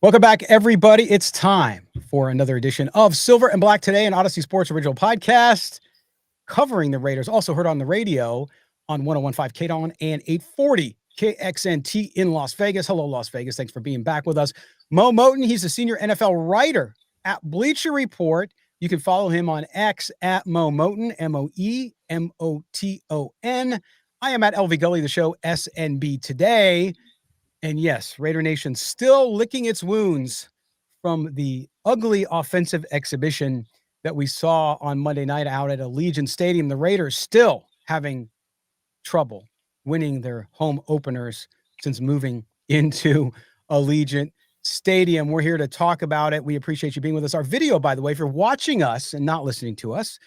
Welcome back, everybody. It's time for another edition of Silver and Black Today, an Odyssey Sports original podcast covering the Raiders. Also heard on the radio on 101.5 KDON and 840 KXNT in Las Vegas. Hello, Las Vegas. Thanks for being back with us. Moton, he's a senior NFL writer at Bleacher Report. You can follow him on X at Moton, MoEMoton. I am at LV Gully, the show SNB Today. And yes, Raider Nation still licking its wounds from the ugly offensive exhibition that we saw on Monday night out at Allegiant Stadium. The Raiders still having trouble winning their home openers since moving into Allegiant Stadium. We're here to talk about it. We appreciate you being with us. Our video, by the way, if you're watching us and not listening to us,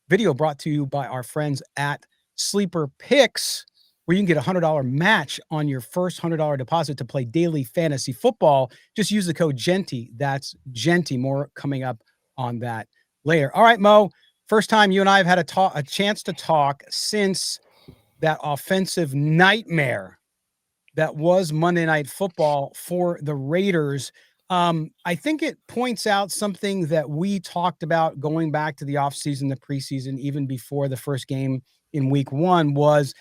video brought to you by our friends at Sleeper Picks, where you can get a $100 match on your first $100 deposit to play daily fantasy football. Just use the code GENTY. That's GENTY. More coming up on that later. All right, Mo, first time you and I have had a chance to talk since that offensive nightmare that was Monday Night Football for the Raiders. I think it points out something that we talked about going back to the offseason, the preseason, even before the first game in week one was,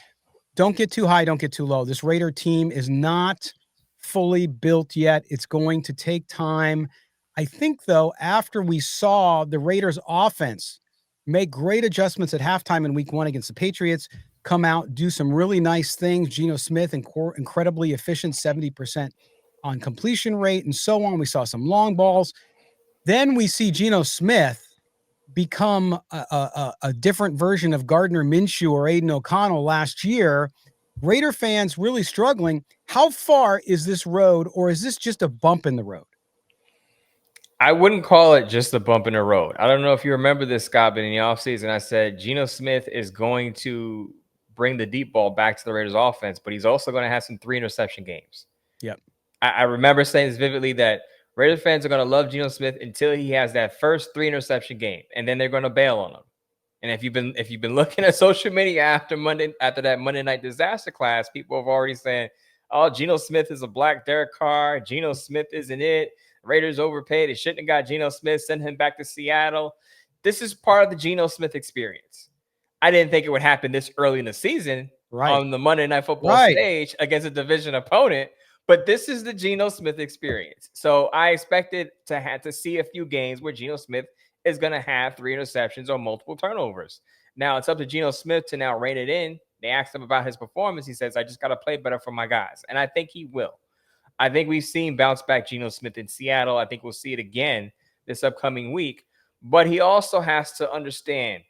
don't get too high, don't get too low. This Raider team is not fully built yet. It's going to take time. I think, though, after we saw the Raiders offense make great adjustments at halftime in week one against the Patriots, come out, do some really nice things. Geno Smith, incredibly efficient, 70% on completion rate and so on. We saw some long balls. Then we see Geno Smith become a different version of Gardner Minshew or Aiden O'Connell last year. Raider fans really struggling. How far is this road, or is this just a bump in the road? I wouldn't call it just a bump in the road. I don't know if you remember this, Scott, but in the offseason, I said Geno Smith is going to bring the deep ball back to the Raiders offense, but he's also going to have some 3 interception games. Yep. I remember saying this vividly, that Raider fans are going to love Geno Smith until he has that first 3 interception game, and then they're going to bail on him. And if you've been looking at social media after that Monday night disaster class, people have already saying, "Oh, Geno Smith is a black Derek Carr. Geno Smith isn't it. Raiders overpaid. They shouldn't have got Geno Smith. Send him back to Seattle." This is part of the Geno Smith experience. I didn't think it would happen this early in the season on the Monday Night Football stage against a division opponent. But this is the Geno Smith experience. So I expected to have to see a few games where Geno Smith is going to have 3 interceptions or multiple turnovers. Now it's up to Geno Smith to now rein it in. They asked him about his performance. He says, "I just got to play better for my guys." And I think he will. I think we've seen bounce back Geno Smith in Seattle. I think we'll see it again this upcoming week. But he also has to understand,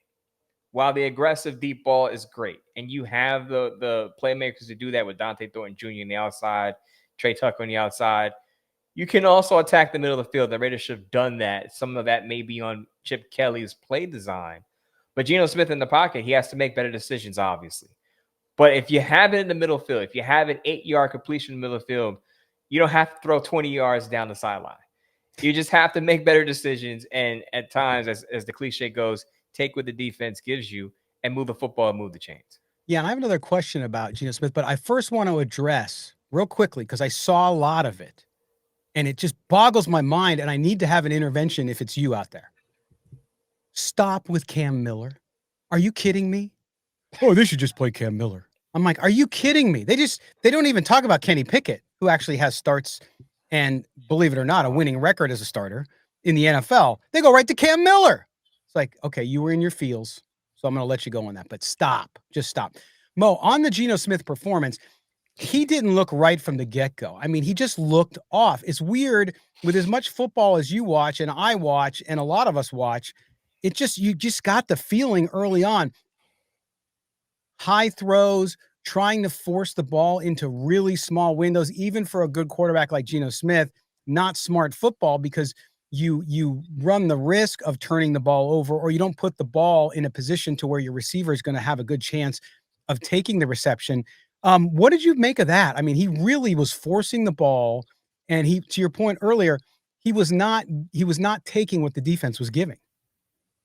while the aggressive deep ball is great, and you have the playmakers to do that with Dante Thornton Jr. on the outside, Trey Tucker on the outside, you can also attack the middle of the field. The Raiders should have done that. Some of that may be on Chip Kelly's play design. But Geno Smith in the pocket, he has to make better decisions, obviously. But if you have it in the middle field, if you have an 8-yard completion in the middle of the field, you don't have to throw 20 yards down the sideline. You just have to make better decisions. And at times, as the cliche goes, take what the defense gives you and move the football and move the chains. Yeah, and I have another question about Geno Smith, but I first want to address real quickly, because I saw a lot of it, and it just boggles my mind, and I need to have an intervention if it's you out there. Stop with Cam Miller. Are you kidding me? Oh, they should just play Cam Miller. I'm like, are you kidding me? They don't even talk about Kenny Pickett, who actually has starts and, believe it or not, a winning record as a starter in the NFL. They go right to Cam Miller. It's like, okay, you were in your feels, so I'm going to let you go on that, but stop. Just stop. Mo, on the Geno Smith performance, he didn't look right from the get-go. I mean, he just looked off. It's weird, with as much football as you watch and I watch and a lot of us watch, you just got the feeling early on. High throws, trying to force the ball into really small windows, even for a good quarterback like Geno Smith, not smart football, because you run the risk of turning the ball over, or you don't put the ball in a position to where your receiver is going to have a good chance of taking the reception. What did you make of that? I mean, he really was forcing the ball, and to your point earlier, he was not taking what the defense was giving.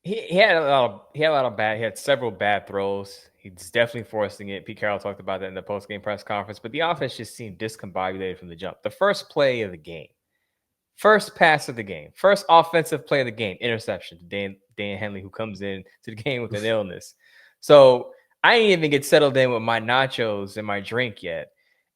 He had several bad throws. He's definitely forcing it. Pete Carroll talked about that in the post-game press conference, but the offense just seemed discombobulated from the jump. The first play of the game, First pass of the game, first offensive play of the game, interception to Dan Henley, who comes in to the game with an illness. So I didn't even get settled in with my nachos and my drink yet.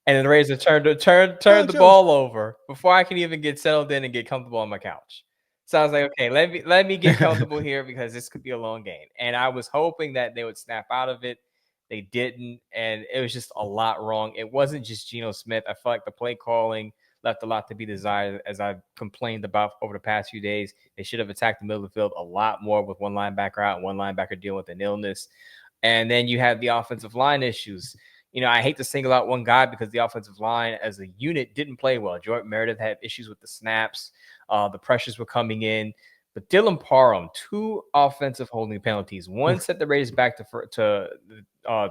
And the Raiders turned the ball over before I can even get settled in and get comfortable on my couch. So I was like, okay, let me get comfortable here because this could be a long game. And I was hoping that they would snap out of it. They didn't, and it was just a lot wrong. It wasn't just Geno Smith. I felt like the play calling left a lot to be desired, as I've complained about over the past few days. They should have attacked the middle of the field a lot more with one linebacker out and one linebacker dealing with an illness. And then you have the offensive line issues. You know, I hate to single out one guy because the offensive line as a unit didn't play well. Jordan Meredith had issues with the snaps. The pressures were coming in. But Dylan Parham, 2 offensive holding penalties. One set the Raiders back to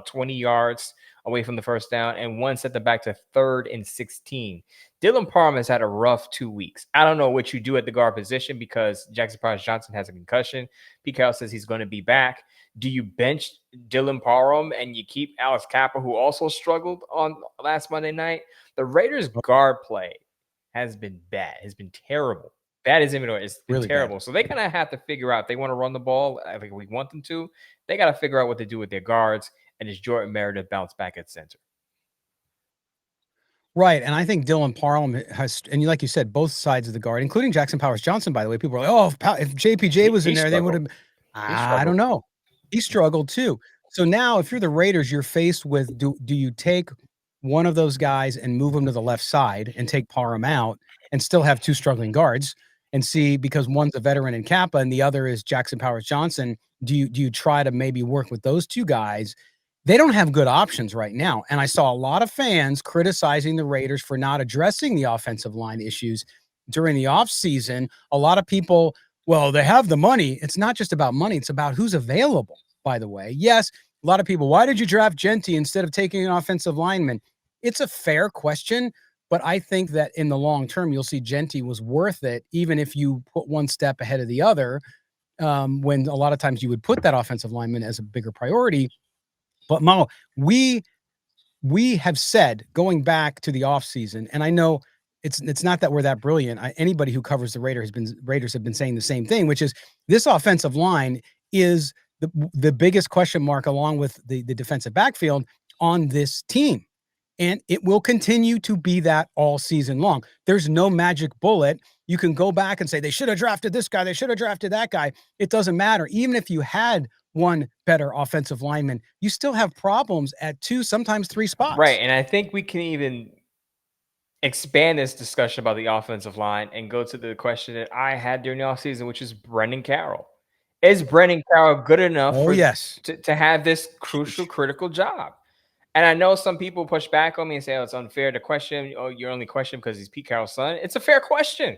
20 yards away from the first down, and one set them back to 3rd and 16. Dylan Parham has had a rough 2 weeks. I don't know what you do at the guard position because Jackson Powers-Johnson has a concussion. Pete Carroll says he's going to be back. Do you bench Dylan Parham and you keep Alex Kappa, who also struggled on last Monday night? The Raiders' guard play has been bad. Has been terrible. Bad as inventory. It's been really terrible. Bad. So they kind of have to figure out if they want to run the ball. I think we want them to. They got to figure out what to do with their guards. And does Jordan Meredith bounce back at center? Right. And I think Dylan Parham has, and like you said, both sides of the guard, including Jackson Powers-Johnson, by the way. People are like, oh, if JPJ was in there, they would have. I don't know. He struggled too. So now if you're the Raiders, you're faced with, do you take one of those guys and move him to the left side and take Parham out and still have 2 struggling guards and see, because one's a veteran in Kappa and the other is Jackson Powers-Johnson, do you try to maybe work with those 2 guys? They don't have good options right now. And I saw a lot of fans criticizing the Raiders for not addressing the offensive line issues during the offseason. A lot of people, well, they have the money. It's not just about money. It's about who's available, by the way. Yes, a lot of people, why did you draft Jeanty instead of taking an offensive lineman? It's a fair question, but I think that in the long term, you'll see Jeanty was worth it, even if you put one step ahead of the other, when a lot of times you would put that offensive lineman as a bigger priority. But Mo, we have said going back to the offseason, and I know it's not that we're that brilliant. Anybody who covers the Raiders have been saying the same thing, which is this offensive line is the biggest question mark, along with the defensive backfield on this team. And it will continue to be that all season long. There's no magic bullet. You can go back and say, they should have drafted this guy. They should have drafted that guy. It doesn't matter. Even if you had one better offensive lineman, you still have problems at 2, sometimes 3 spots. Right. And I think we can even expand this discussion about the offensive line and go to the question that I had during the offseason, which is Brendan Carroll. Is Brendan Carroll good enough to have this crucial, critical job? And I know some people push back on me and say, oh, it's unfair to question. Oh, you're only questioning because he's Pete Carroll's son. It's a fair question.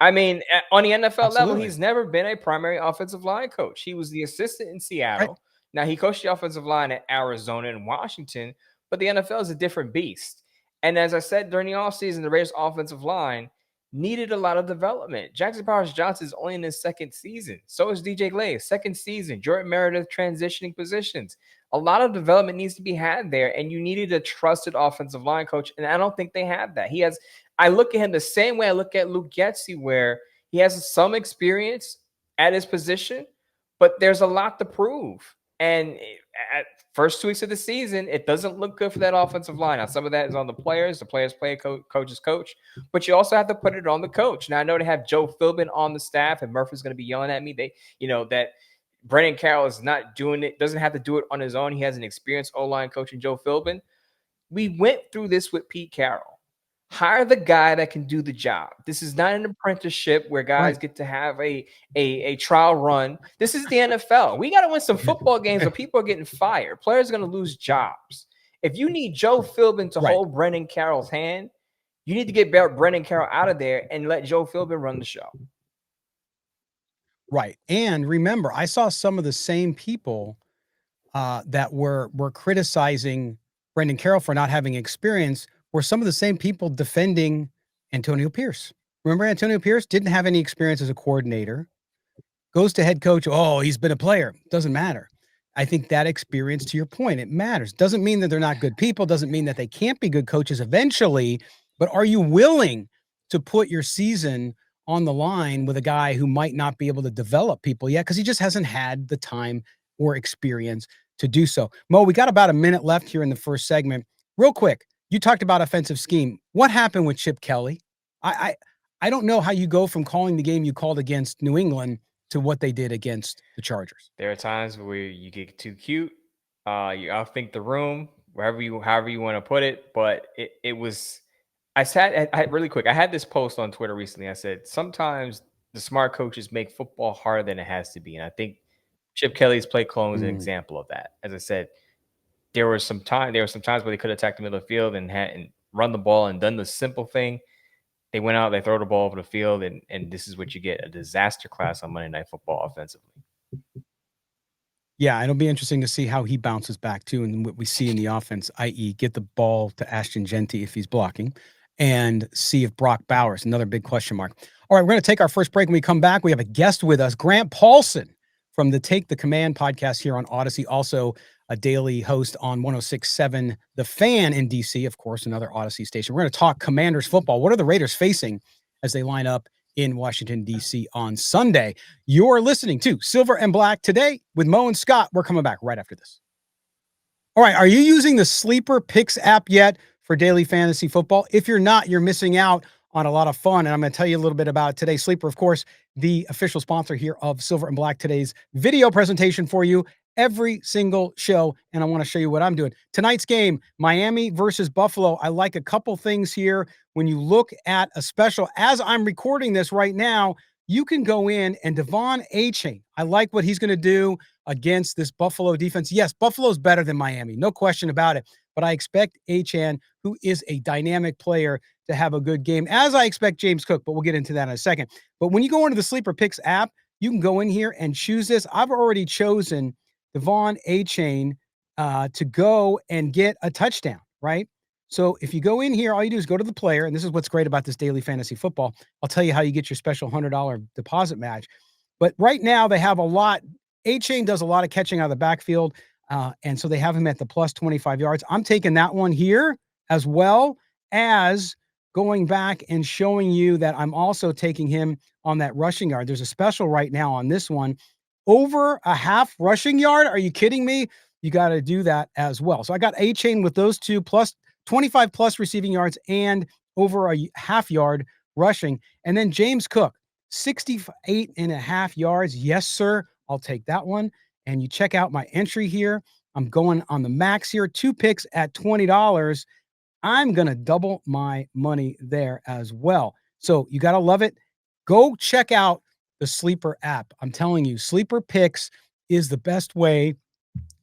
I mean, on the NFL level, he's never been a primary offensive line coach. He was the assistant in Seattle. Right. Now, he coached the offensive line at Arizona and Washington, but the NFL is a different beast. And as I said during the offseason, the Raiders' offensive line needed a lot of development. Jackson Powers-Johnson is only in his 2nd season. So is DJ Glaze, 2nd season. Jordan Meredith transitioning positions. A lot of development needs to be had there, and you needed a trusted offensive line coach, and I don't think they have that. I look at him the same way I look at Luke Getsy, where he has some experience at his position, but there's a lot to prove. And at first 2 weeks of the season, it doesn't look good for that offensive line. Now, some of that is on the players. The players play, coaches coach. But you also have to put it on the coach. Now, I know they have Joe Philbin on the staff, and Murphy's going to be yelling at me. That Brendan Carroll is not doing it, doesn't have to do it on his own. He has an experienced O-line coach in Joe Philbin. We went through this with Pete Carroll. Hire the guy that can do the job. This is not an apprenticeship where guys get to have a trial run. This is the NFL. We got to win some football games where people are getting fired. Players are going to lose jobs. If you need Joe Philbin to hold Brendan Carroll's hand, you need to get Brendan Carroll out of there and let Joe Philbin run the show. Right. And remember, I saw some of the same people that were criticizing Brendan Carroll for not having experience were some of the same people defending Antonio Pierce. Remember, Antonio Pierce didn't have any experience as a coordinator, goes to head coach. Oh, he's been a player. Doesn't matter. I think that experience, to your point, it matters. Doesn't mean that they're not good people. Doesn't mean that they can't be good coaches eventually. But are you willing to put your season on the line with a guy who might not be able to develop people yet because he just hasn't had the time or experience to do so. Mo, we got about a minute left here in the first segment. Real quick, you talked about offensive scheme. What happened with Chip Kelly? I don't know how you go from calling the game you called against New England to what they did against the Chargers. There are times where you get too cute. You outthink the room, however you want to put it. But it was. I really quick. I had this post on Twitter recently. I said sometimes the smart coaches make football harder than it has to be, and I think Chip Kelly's play clone is an example of that. As I said, there were some times where they could have attacked the middle of the field and run the ball and done the simple thing. They went out, they throw the ball over the field, and this is what you get: a disaster class on Monday Night Football offensively. Yeah, it'll be interesting to see how he bounces back too, and what we see in the offense, i.e., get the ball to Ashton Jeanty if he's blocking, and see if Brock Bowers, another big question mark. All right, we're going to take our first break. When we come back, we have a guest with us, Grant Paulsen from the Take the Command podcast here on Odyssey, also a daily host on 106.7 The Fan in DC, of course, another Odyssey station. We're going to talk Commanders football. What are the Raiders facing as they line up in Washington, D.C. on Sunday? You're listening to Silver and Black today with Mo and Scott. We're coming back right after this. All right, are you using the Sleeper Picks app yet for daily fantasy football? If you're not, you're missing out on a lot of fun, and I'm going to tell you a little bit about it today. Sleeper, of course, the official sponsor here of Silver and Black, today's video presentation for you every single show, and I want to show you what I'm doing. Tonight's game, Miami versus Buffalo. I like a couple things here. When you look at a special, as I'm recording this right now, you can go in and Devon Achane. I like what he's going to do against this Buffalo defense. Yes, Buffalo's better than Miami, no question about it, but I expect Achane, who is a dynamic player, to have a good game, as I expect James Cook, but we'll get into that in a second. But when you go into the Sleeper Picks app, you can go in here and choose this. I've already chosen Devon Achane to go and get a touchdown, right? So if you go in here, all you do is go to the player, and this is what's great about this daily fantasy football. I'll tell you how you get your special $100 deposit match. But right now they have a lot. Achane does a lot of catching out of the backfield, and so they have him at the plus 25 yards. I'm taking that one here, as well as going back and showing you that I'm also taking him on that rushing yard. There's a special right now on this one. Over a half rushing yard? Are you kidding me? You got to do that as well. So I got Achane with those two, plus 25 plus receiving yards and over a half yard rushing. And then James Cook, 68 and a half yards. Yes, sir. I'll take that one. And you check out my entry here. I'm going on the max here. 2 picks at $20. I'm going to double my money there as well. So you got to love it. Go check out the Sleeper app. I'm telling you, Sleeper Picks is the best way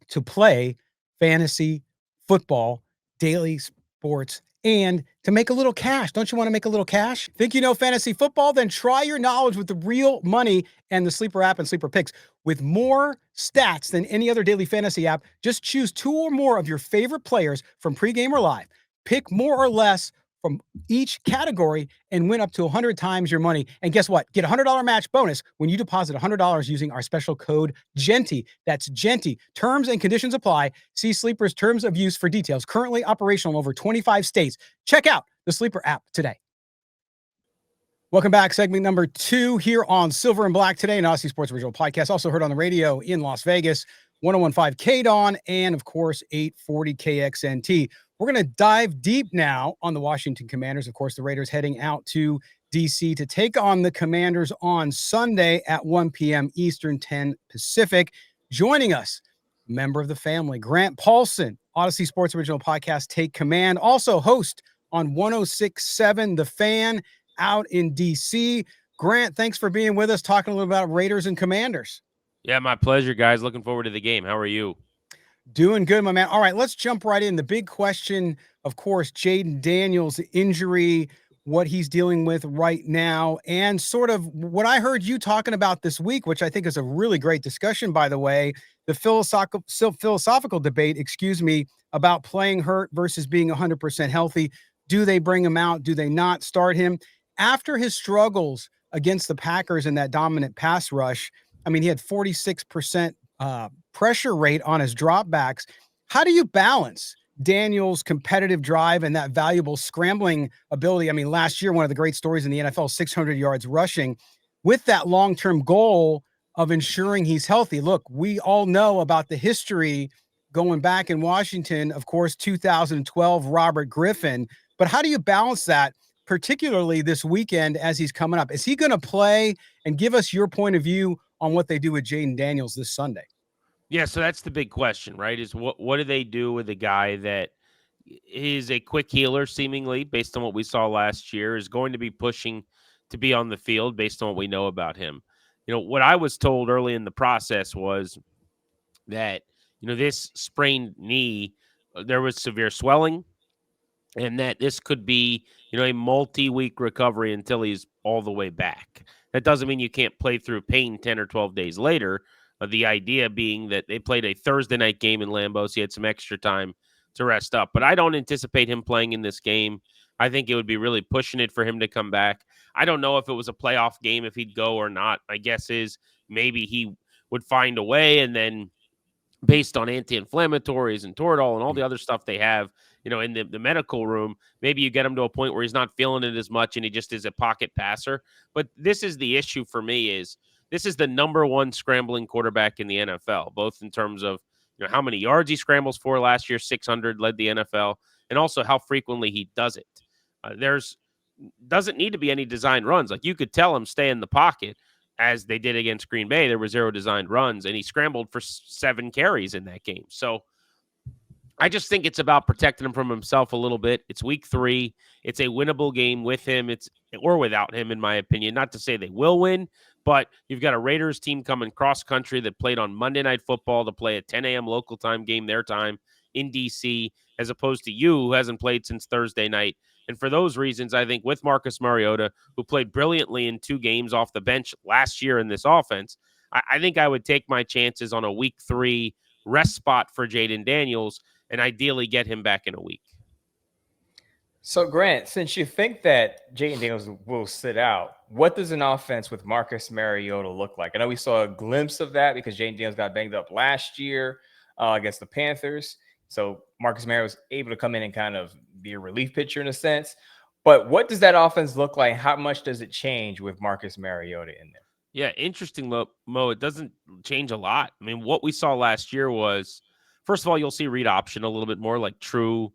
to play fantasy football, daily sports, and to make a little cash. Don't you want to make a little cash? Think you know fantasy football? Then try your knowledge with the real money and the Sleeper app and Sleeper Picks. With more stats than any other daily fantasy app, just choose 2 or more of your favorite players from pregame or live. Pick more or less from each category and win up to 100 times your money. And guess what? Get a $100 match bonus when you deposit $100 using our special code GENTY. That's GENTY. Terms and conditions apply. See Sleeper's terms of use for details. Currently operational in over 25 states. Check out the Sleeper app today. Welcome back. Segment number 2 here on Silver and Black today, an Odyssey Sports Original podcast. Also heard on the radio in Las Vegas, 101.5 KDON, and of course, 840 KXNT. We're going to dive deep now on the Washington Commanders. Of course, the Raiders heading out to D.C. to take on the Commanders on Sunday at 1 p.m. Eastern, 10 Pacific. Joining us, member of the family, Grant Paulsen, Odyssey Sports Original Podcast, Take Command. Also host on 106.7 The Fan out in D.C. Grant, thanks for being with us, talking a little about Raiders and Commanders. Yeah, my pleasure, guys. Looking forward to the game. How are you? Doing good, my man. All right, let's jump right in. The big question, of course, Jayden Daniels' injury, what he's dealing with right now, and sort of what I heard you talking about this week, which I think is a really great discussion, by the way, the philosophical debate, about playing hurt versus being 100% healthy. Do they bring him out? Do they not start him? After his struggles against the Packers in that dominant pass rush, I mean, he had 46% pressure rate on his dropbacks. How do you balance Daniels' competitive drive and that valuable scrambling ability. I mean, last year, one of the great stories in the NFL, 600 yards rushing, with that long-term goal of ensuring he's healthy. Look, we all know about the history going back in Washington, of course, 2012, Robert Griffin. But how do you balance that, particularly this weekend as he's coming up? Is he going to play? And give us your point of view on what they do with Jayden Daniels this Sunday. Yeah, so that's the big question, right? Is what do they do with a guy that is a quick healer, seemingly, based on what we saw last year, is going to be pushing to be on the field based on what we know about him? What I was told early in the process was that, this sprained knee, there was severe swelling, and that this could be, a multi-week recovery until he's all the way back. That doesn't mean you can't play through pain 10 or 12 days later. The idea being that they played a Thursday night game in Lambeau, so he had some extra time to rest up. But I don't anticipate him playing in this game. I think it would be really pushing it for him to come back. I don't know if it was a playoff game, if he'd go or not. My guess is maybe he would find a way, and then based on anti-inflammatories and Toradol and all the other stuff they have, in the medical room, maybe you get him to a point where he's not feeling it as much and he just is a pocket passer. But this is the issue for me, is this is the number one scrambling quarterback in the NFL, both in terms of, how many yards he scrambles for. Last year, 600, led the NFL, and also how frequently he does it. Doesn't need to be any designed runs. Like, you could tell him stay in the pocket, as they did against Green Bay. There were 0 designed runs, and he scrambled for 7 carries in that game. So I just think it's about protecting him from himself a little bit. It's week 3. It's a winnable game with him or without him, in my opinion. Not to say they will win, but you've got a Raiders team coming cross country that played on Monday Night Football to play a 10 a.m. local time game, their time, in D.C., as opposed to you, who hasn't played since Thursday night. And for those reasons, I think with Marcus Mariota, who played brilliantly in 2 games off the bench last year in this offense, I think I would take my chances on a week 3 rest spot for Jayden Daniels and ideally get him back in a week. So, Grant, since you think that Jayden Daniels will sit out, what does an offense with Marcus Mariota look like? I know we saw a glimpse of that because Jayden Daniels got banged up last year against the Panthers. So Marcus Mariota was able to come in and kind of be a relief pitcher in a sense. But what does that offense look like? How much does it change with Marcus Mariota in there? Yeah, interesting, Mo. It doesn't change a lot. I mean, what we saw last year was, first of all, you'll see read option a little bit more, like true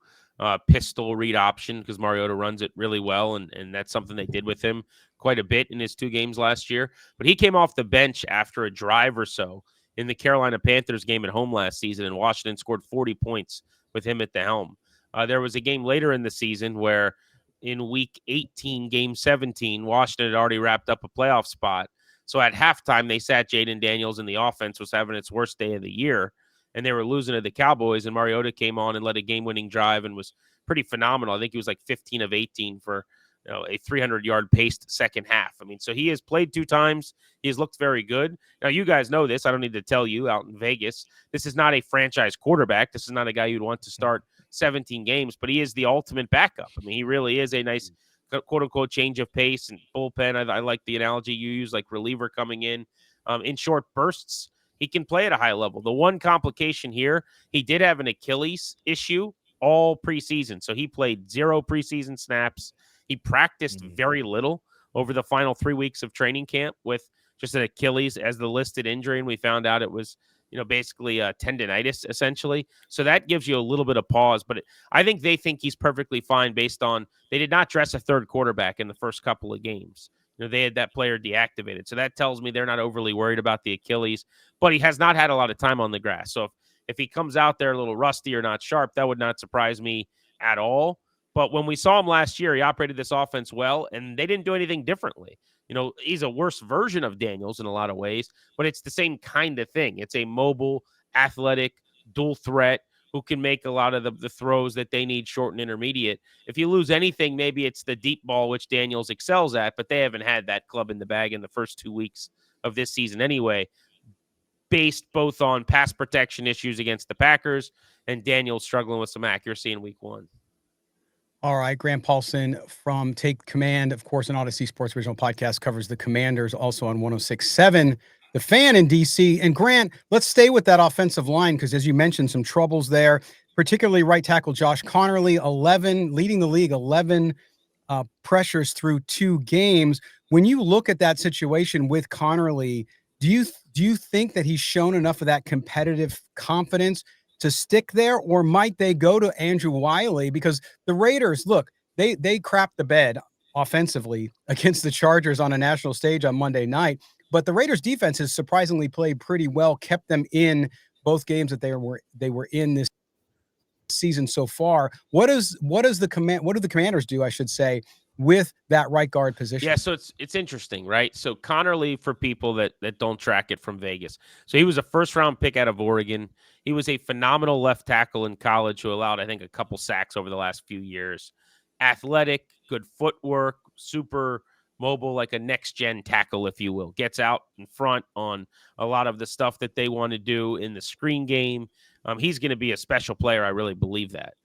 pistol read option, because Mariota runs it really well, and that's something they did with him quite a bit in his 2 games last year. But he came off the bench after a drive or so in the Carolina Panthers game at home last season, and Washington scored 40 points with him at the helm. There was a game later in the season where in week 18, game 17, Washington had already wrapped up a playoff spot. So at halftime, they sat Jayden Daniels, and the offense was having its worst day of the year, and they were losing to the Cowboys, and Mariota came on and led a game-winning drive and was pretty phenomenal. I think he was like 15 of 18 for a 300-yard paced second half. I mean, so he has played 2 times. He has looked very good. Now, you guys know this. I don't need to tell you out in Vegas. This is not a franchise quarterback. This is not a guy you'd want to start 17 games, but he is the ultimate backup. I mean, he really is a nice, quote-unquote, change of pace and bullpen. I like the analogy you use, like reliever coming in short bursts. He can play at a high level. The one complication here, he did have an Achilles issue all preseason. So he played 0 preseason snaps. He practiced very little over the final 3 weeks of training camp with just an Achilles as the listed injury. And we found out it was, basically tendonitis essentially. So that gives you a little bit of pause, but I think they think he's perfectly fine based on, they did not dress a third quarterback in the first couple of games. They had that player deactivated. So that tells me they're not overly worried about the Achilles, but he has not had a lot of time on the grass. So if he comes out there a little rusty or not sharp, that would not surprise me at all. But when we saw him last year, he operated this offense well, and they didn't do anything differently. He's a worse version of Daniels in a lot of ways, but it's the same kind of thing. It's a mobile, athletic, dual threat who can make a lot of the throws that they need short and intermediate. If you lose anything, maybe it's the deep ball, which Daniels excels at, but they haven't had that club in the bag in the first 2 weeks of this season anyway, based both on pass protection issues against the Packers and Daniels struggling with some accuracy in week 1. All right, Grant Paulsen from Take Command, of course, an Odyssey Sports Original podcast, covers the Commanders, also on 106.7, The Fan in D.C. And Grant, let's stay with that offensive line because, as you mentioned, some troubles there. particularly right tackle Josh Connerly, leading the league, 11 pressures through 2 games. When you look at that situation with Connerly, do you think that he's shown enough of that competitive confidence to stick there, or might they go to Andrew Wiley? Because the Raiders, look, they crapped the bed offensively against the Chargers on a national stage on Monday night, but the Raiders defense has surprisingly played pretty well, kept them in both games that they were in this season so far. What do the Commanders do, I should say, with that right guard position? Yeah, so it's interesting, right? So Connerly, for people that don't track it from Vegas, so he was a first-round pick out of Oregon. He was a phenomenal left tackle in college who allowed, I think, a couple sacks over the last few years. Athletic, good footwork, super mobile, like a next-gen tackle, if you will. Gets out in front on a lot of the stuff that they want to do in the screen game. He's going to be a special player. I really believe that.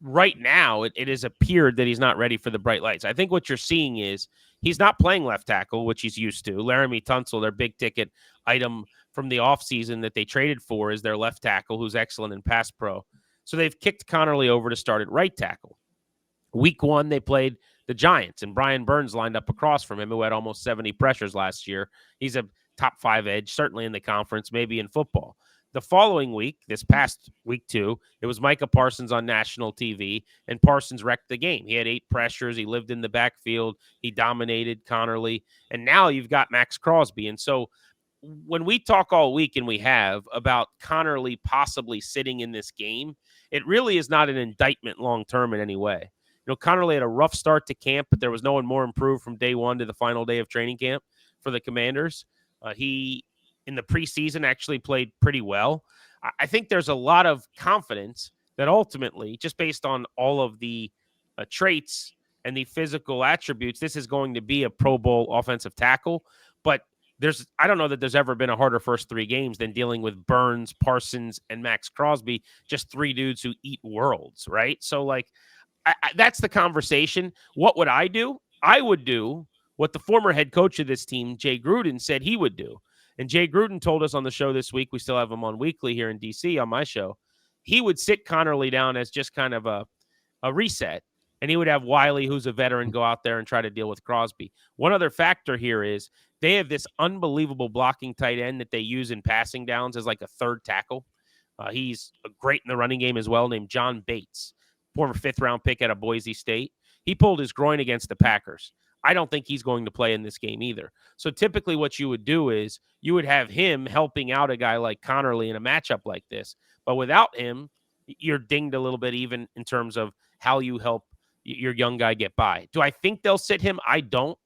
Right now, it has appeared that he's not ready for the bright lights. I think what you're seeing is he's not playing left tackle, which he's used to. Laramie Tunsil, their big ticket item from the offseason that they traded for, is their left tackle, who's excellent in pass pro. So they've kicked Connerly over to start at right tackle. Week 1, they played the Giants, and Brian Burns lined up across from him, who had almost 70 pressures last year. He's a top 5 edge, certainly in the conference, maybe in football. The following week, this past week 2, it was Micah Parsons on national TV, and Parsons wrecked the game. He had 8 pressures. He lived in the backfield. He dominated Connerly. And now you've got Max Crosby. And so when we talk all week, and we have, about Connerly possibly sitting in this game, it really is not an indictment long-term in any way. You know, Connerly had a rough start to camp, but there was no one more improved from day 1 to the final day of training camp for the Commanders. He, in the preseason, actually played pretty well. I think there's a lot of confidence that ultimately, just based on all of the traits and the physical attributes, this is going to be a Pro Bowl offensive tackle. But I don't know that there's ever been a harder first 3 games than dealing with Burns, Parsons, and Max Crosby, just 3 dudes who eat worlds, right? So, like, that's the conversation. What would I do? I would do what the former head coach of this team, Jay Gruden, said he would do. And Jay Gruden told us on the show this week, we still have him on weekly here in DC on my show, he would sit Connerly down as just kind of a reset, and he would have Wiley, who's a veteran, go out there and try to deal with Crosby. One other factor here is they have this unbelievable blocking tight end that they use in passing downs as like a third tackle. He's great in the running game as well, named John Bates, former 5th-round pick out of Boise State. He pulled his groin against the Packers. I don't think he's going to play in this game either. So typically what you would do is you would have him helping out a guy like Connerly in a matchup like this. But without him, you're dinged a little bit even in terms of how you help your young guy get by. Do I think they'll sit him? I don't.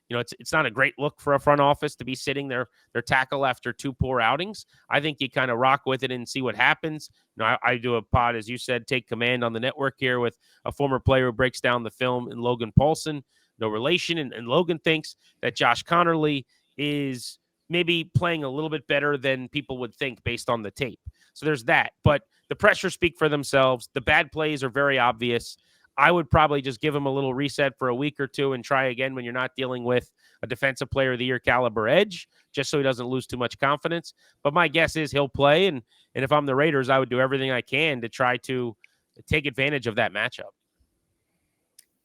You know, it's not a great look for a front office to be sitting their tackle after 2 poor outings. I think you kind of rock with it and see what happens. You know, I do a pod, as you said, Take Command on the network here with a former player who breaks down the film, and Logan Paulsen. No relation. And Logan thinks that Josh Connerly is maybe playing a little bit better than people would think based on the tape. So there's that. But the pressures speak for themselves. The bad plays are very obvious. I would probably just give him a little reset for a week or 2 and try again when you're not dealing with a defensive player of the year caliber edge, just so he doesn't lose too much confidence. But my guess is he'll play. And if I'm the Raiders, I would do everything I can to try to take advantage of that matchup.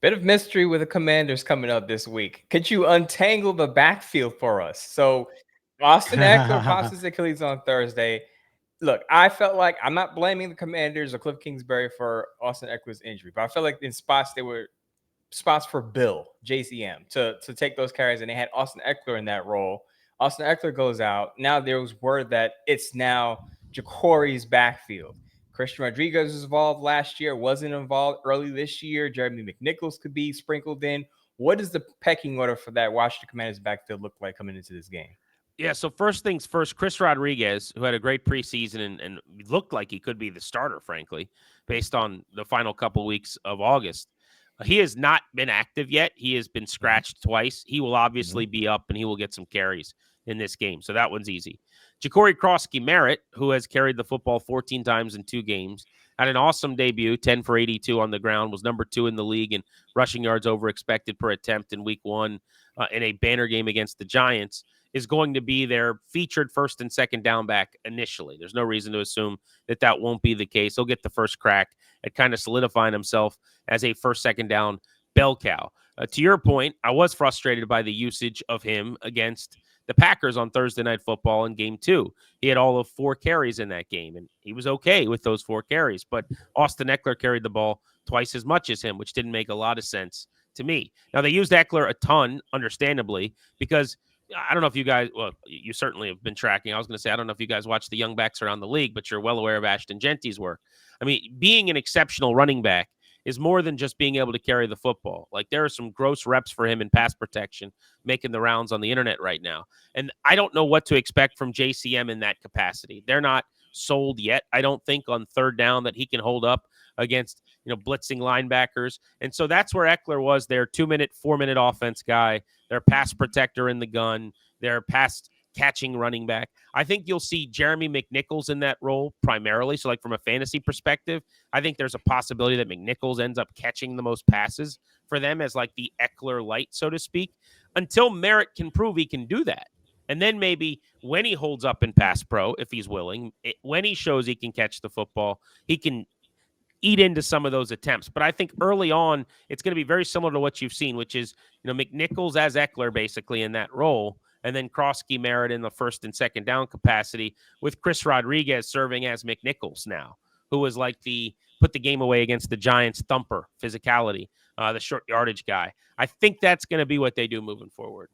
Bit of mystery with the Commanders coming up this week. Could you untangle the backfield for us? So Austin Eckler pops his Achilles on Thursday. Look, I felt like, I'm not blaming the Commanders or Cliff Kingsbury for Austin Eckler's injury, but I felt like in spots there were spots for Bill, JCM, to take those carries, and they had Austin Eckler in that role. Austin Eckler goes out. Now there was word that it's now Jacory's backfield. Christian Rodriguez was involved last year, wasn't involved early this year. Jeremy McNichols could be sprinkled in. What does the pecking order for that Washington Commanders backfield look like coming into this game? Yeah, so first things first, Chris Rodriguez, who had a great preseason and looked like he could be the starter, frankly, based on the final couple weeks of August. He has not been active yet. He has been scratched twice. He will obviously be up, and he will get some carries in this game. So that one's easy. Jacory Krosky-Merritt, who has carried the football 14 times in 2 games, had an awesome debut, 10 for 82 on the ground, was number 2 in the league in rushing yards over expected per attempt in week 1 in a banner game against the Giants. is going to be their featured first and second down back initially. There's no reason to assume that won't be the case. He'll get the first crack at kind of solidifying himself as a first, second down bell cow. To your point, I was frustrated by the usage of him against the Packers on Thursday Night Football in Game 2. He had all of 4 carries in that game, and he was okay with those 4 carries. But Austin Ekeler carried the ball twice as much as him, which didn't make a lot of sense to me. Now, they used Ekeler a ton, understandably, because I don't know if you guys, well, you certainly have been tracking. I was going to say, I don't know if you guys watch the young backs around the league, but you're well aware of Ashton Jeanty's work. I mean, being an exceptional running back is more than just being able to carry the football. Like, there are some gross reps for him in pass protection making the rounds on the internet right now. And I don't know what to expect from JCM in that capacity. They're not sold yet, I don't think, on third down that he can hold up against, blitzing linebackers. And so that's where Ekeler was their 2-minute, 4-minute offense guy, their pass protector in the gun, their pass catching running back. I think you'll see Jeremy McNichols in that role primarily. So, like, from a fantasy perspective, I think there's a possibility that McNichols ends up catching the most passes for them as like the Ekeler light, so to speak, until Merritt can prove he can do that. And then maybe when he holds up in pass pro, if he's willing, when he shows he can catch the football, he can eat into some of those attempts. But I think early on, it's going to be very similar to what you've seen, which is, McNichols as Ekeler basically in that role, and then Krosky, Merritt in the first and second down capacity, with Chris Rodriguez serving as McNichols now, who was like put the game away against the Giants thumper physicality, the short yardage guy. I think that's going to be what they do moving forward.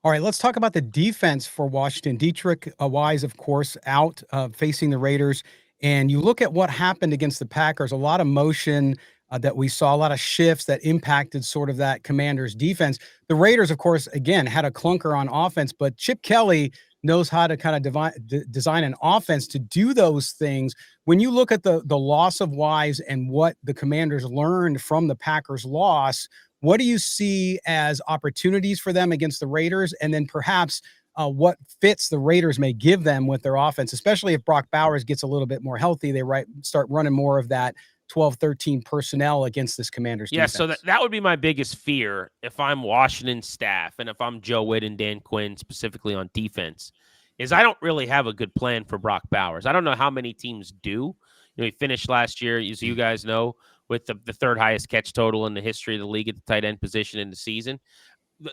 All right, let's talk about the defense for Washington. Dietrich Wise, of course, out facing the Raiders. And you look at what happened against the Packers, a lot of motion that we saw, a lot of shifts that impacted sort of that Commanders defense. The Raiders, of course, again, had a clunker on offense, but Chip Kelly knows how to kind of design an offense to do those things. When you look at the loss of Wise and what the Commanders learned from the Packers loss, what do you see as opportunities for them against the Raiders? And then perhaps what fits the Raiders may give them with their offense, especially if Brock Bowers gets a little bit more healthy, they start running more of that 12-13 personnel against this Commanders defense. So that would be my biggest fear if I'm Washington staff and if I'm Joe Witt and Dan Quinn specifically on defense, is I don't really have a good plan for Brock Bowers. I don't know how many teams do. He finished last year, as you guys know, with the third highest catch total in the history of the league at the tight end position in the season.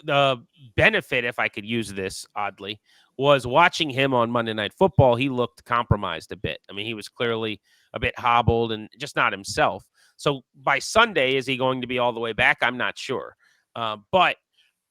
The benefit, if I could use this oddly, was watching him on Monday Night Football. He looked compromised a bit. I mean, he was clearly a bit hobbled and just not himself. So by Sunday, is he going to be all the way back? I'm not sure. But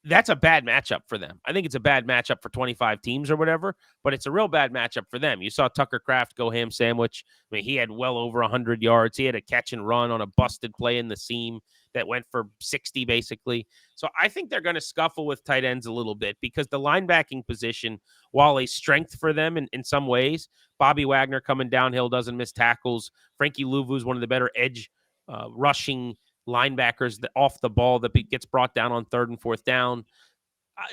that's a bad matchup for them. I think it's a bad matchup for 25 teams or whatever, but it's a real bad matchup for them. You saw Tucker Kraft go ham sandwich. I mean, he had well over 100 yards. He had a catch and run on a busted play in the seam that went for 60 basically. So I think they're going to scuffle with tight ends a little bit because the linebacking position, while a strength for them in some ways, Bobby Wagner coming downhill doesn't miss tackles. Frankie Louvu is one of the better edge rushing linebackers off the ball that gets brought down on third and fourth down.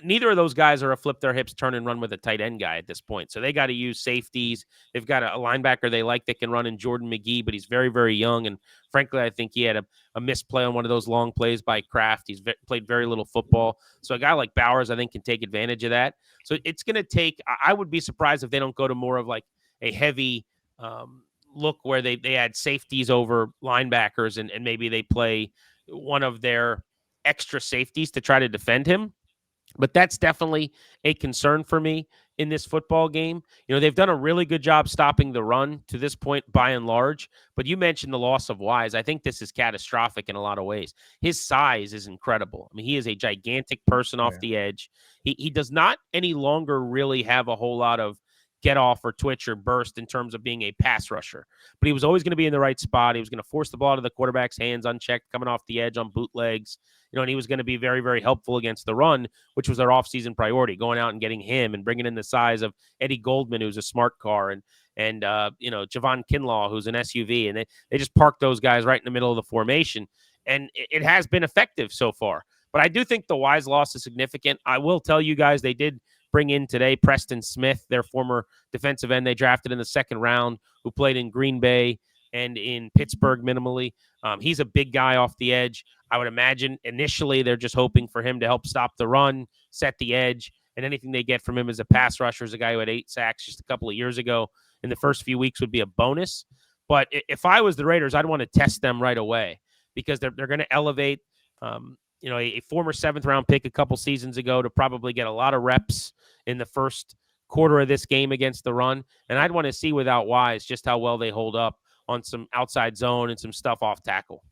Neither of those guys are a flip their hips, turn and run with a tight end guy at this point. So they got to use safeties. They've got a linebacker they like that can run in Jordan McGee, but he's very, very young. And frankly, I think he had a misplay on one of those long plays by Kraft. He's played very little football. So a guy like Bowers, I think, can take advantage of that. So it's going to take, I would be surprised if they don't go to more of like a heavy look where they add safeties over linebackers and maybe they play one of their extra safeties to try to defend him. But that's definitely a concern for me in this football game. They've done a really good job stopping the run to this point by and large. But you mentioned the loss of Wise. I think this is catastrophic in a lot of ways. His size is incredible. I mean, he is a gigantic person off the edge. He does not any longer really have a whole lot of get off or twitch or burst in terms of being a pass rusher. But he was always going to be in the right spot. He was going to force the ball out of the quarterback's hands unchecked, coming off the edge on bootlegs. And he was going to be very, very helpful against the run, which was their offseason priority, going out and getting him and bringing in the size of Eddie Goldman, who's a smart car, and Javon Kinlaw, who's an SUV. And they just parked those guys right in the middle of the formation. And it has been effective so far. But I do think the Wise loss is significant. I will tell you guys, they did bring in today Preston Smith, their former defensive end they drafted in the second round, who played in Green Bay and in Pittsburgh minimally. He's a big guy off the edge. I would imagine initially they're just hoping for him to help stop the run, set the edge, and anything they get from him as a pass rusher, as a guy who had 8 sacks just a couple of years ago in the first few weeks, would be a bonus. But if I was the Raiders, I'd want to test them right away because they're going to elevate a former 7th-round pick a couple seasons ago to probably get a lot of reps in the first quarter of this game against the run. And I'd want to see without Wise just how well they hold up on some outside zone and some stuff off tackle.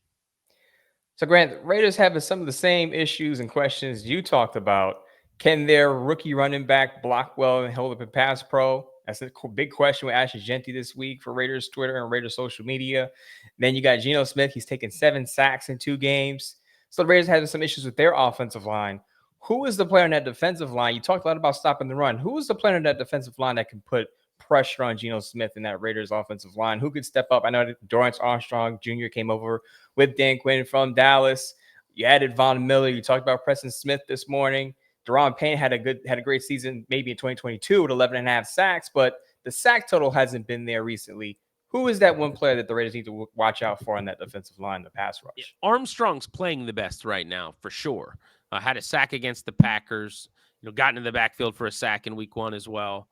So, Grant, Raiders having some of the same issues and questions you talked about. Can their rookie running back block well and hold up a pass pro? That's a big question with Ashton Jeanty this week for Raiders Twitter and Raiders social media. Then you got Geno Smith. He's taken 7 sacks in 2 games. So the Raiders having some issues with their offensive line. Who is the player on that defensive line? You talked a lot about stopping the run. Who is the player on that defensive line that can put pressure on Geno Smith in that Raiders offensive line? Who could step up? I know Dorrance Armstrong Jr. came over with Dan Quinn from Dallas. You added Von Miller. You talked about Preston Smith this morning. Deron Payne had a great season maybe in 2022 with 11.5 sacks, but the sack total hasn't been there recently. Who is that one player that the Raiders need to watch out for on that defensive line, the pass rush? Yeah, Armstrong's playing the best right now, for sure. Had a sack against the Packers, got into the backfield for a sack in week 1 as well.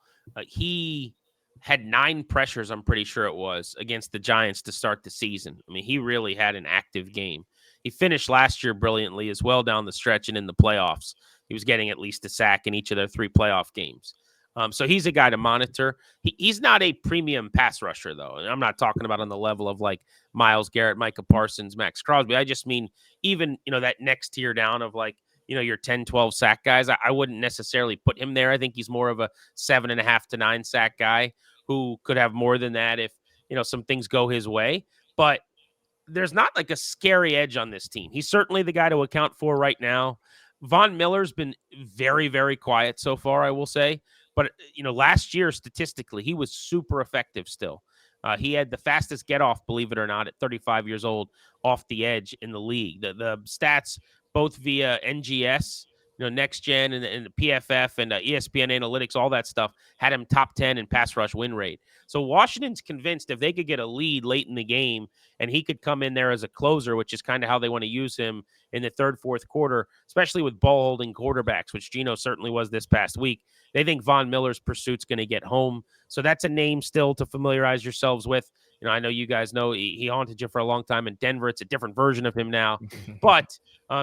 He had 9 pressures, I'm pretty sure it was, against the Giants to start the season. I mean, he really had an active game. He finished last year brilliantly as well down the stretch and in the playoffs. He was getting at least a sack in each of their 3 playoff games. So he's a guy to monitor. He's not a premium pass rusher, though. And I'm not talking about on the level of like Myles Garrett, Micah Parsons, Max Crosby. I just mean even, that next tier down of like, your 10, 12 sack guys. I wouldn't necessarily put him there. I think he's more of a 7.5 to 9 sack guy who could have more than that if, some things go his way. But there's not like a scary edge on this team. He's certainly the guy to account for right now. Von Miller's been very, very quiet so far, I will say. But, last year, statistically, he was super effective still. He had the fastest get-off, believe it or not, at 35 years old off the edge in the league. The stats, both via NGS, Next Gen and the PFF and ESPN Analytics, all that stuff, had him top 10 in pass rush win rate. So Washington's convinced if they could get a lead late in the game and he could come in there as a closer, which is kind of how they want to use him in the 3rd, 4th quarter, especially with ball-holding quarterbacks, which Gino certainly was this past week. They think Von Miller's pursuit's going to get home. So that's a name still to familiarize yourselves with. I know you guys know he haunted you for a long time in Denver. It's a different version of him now. But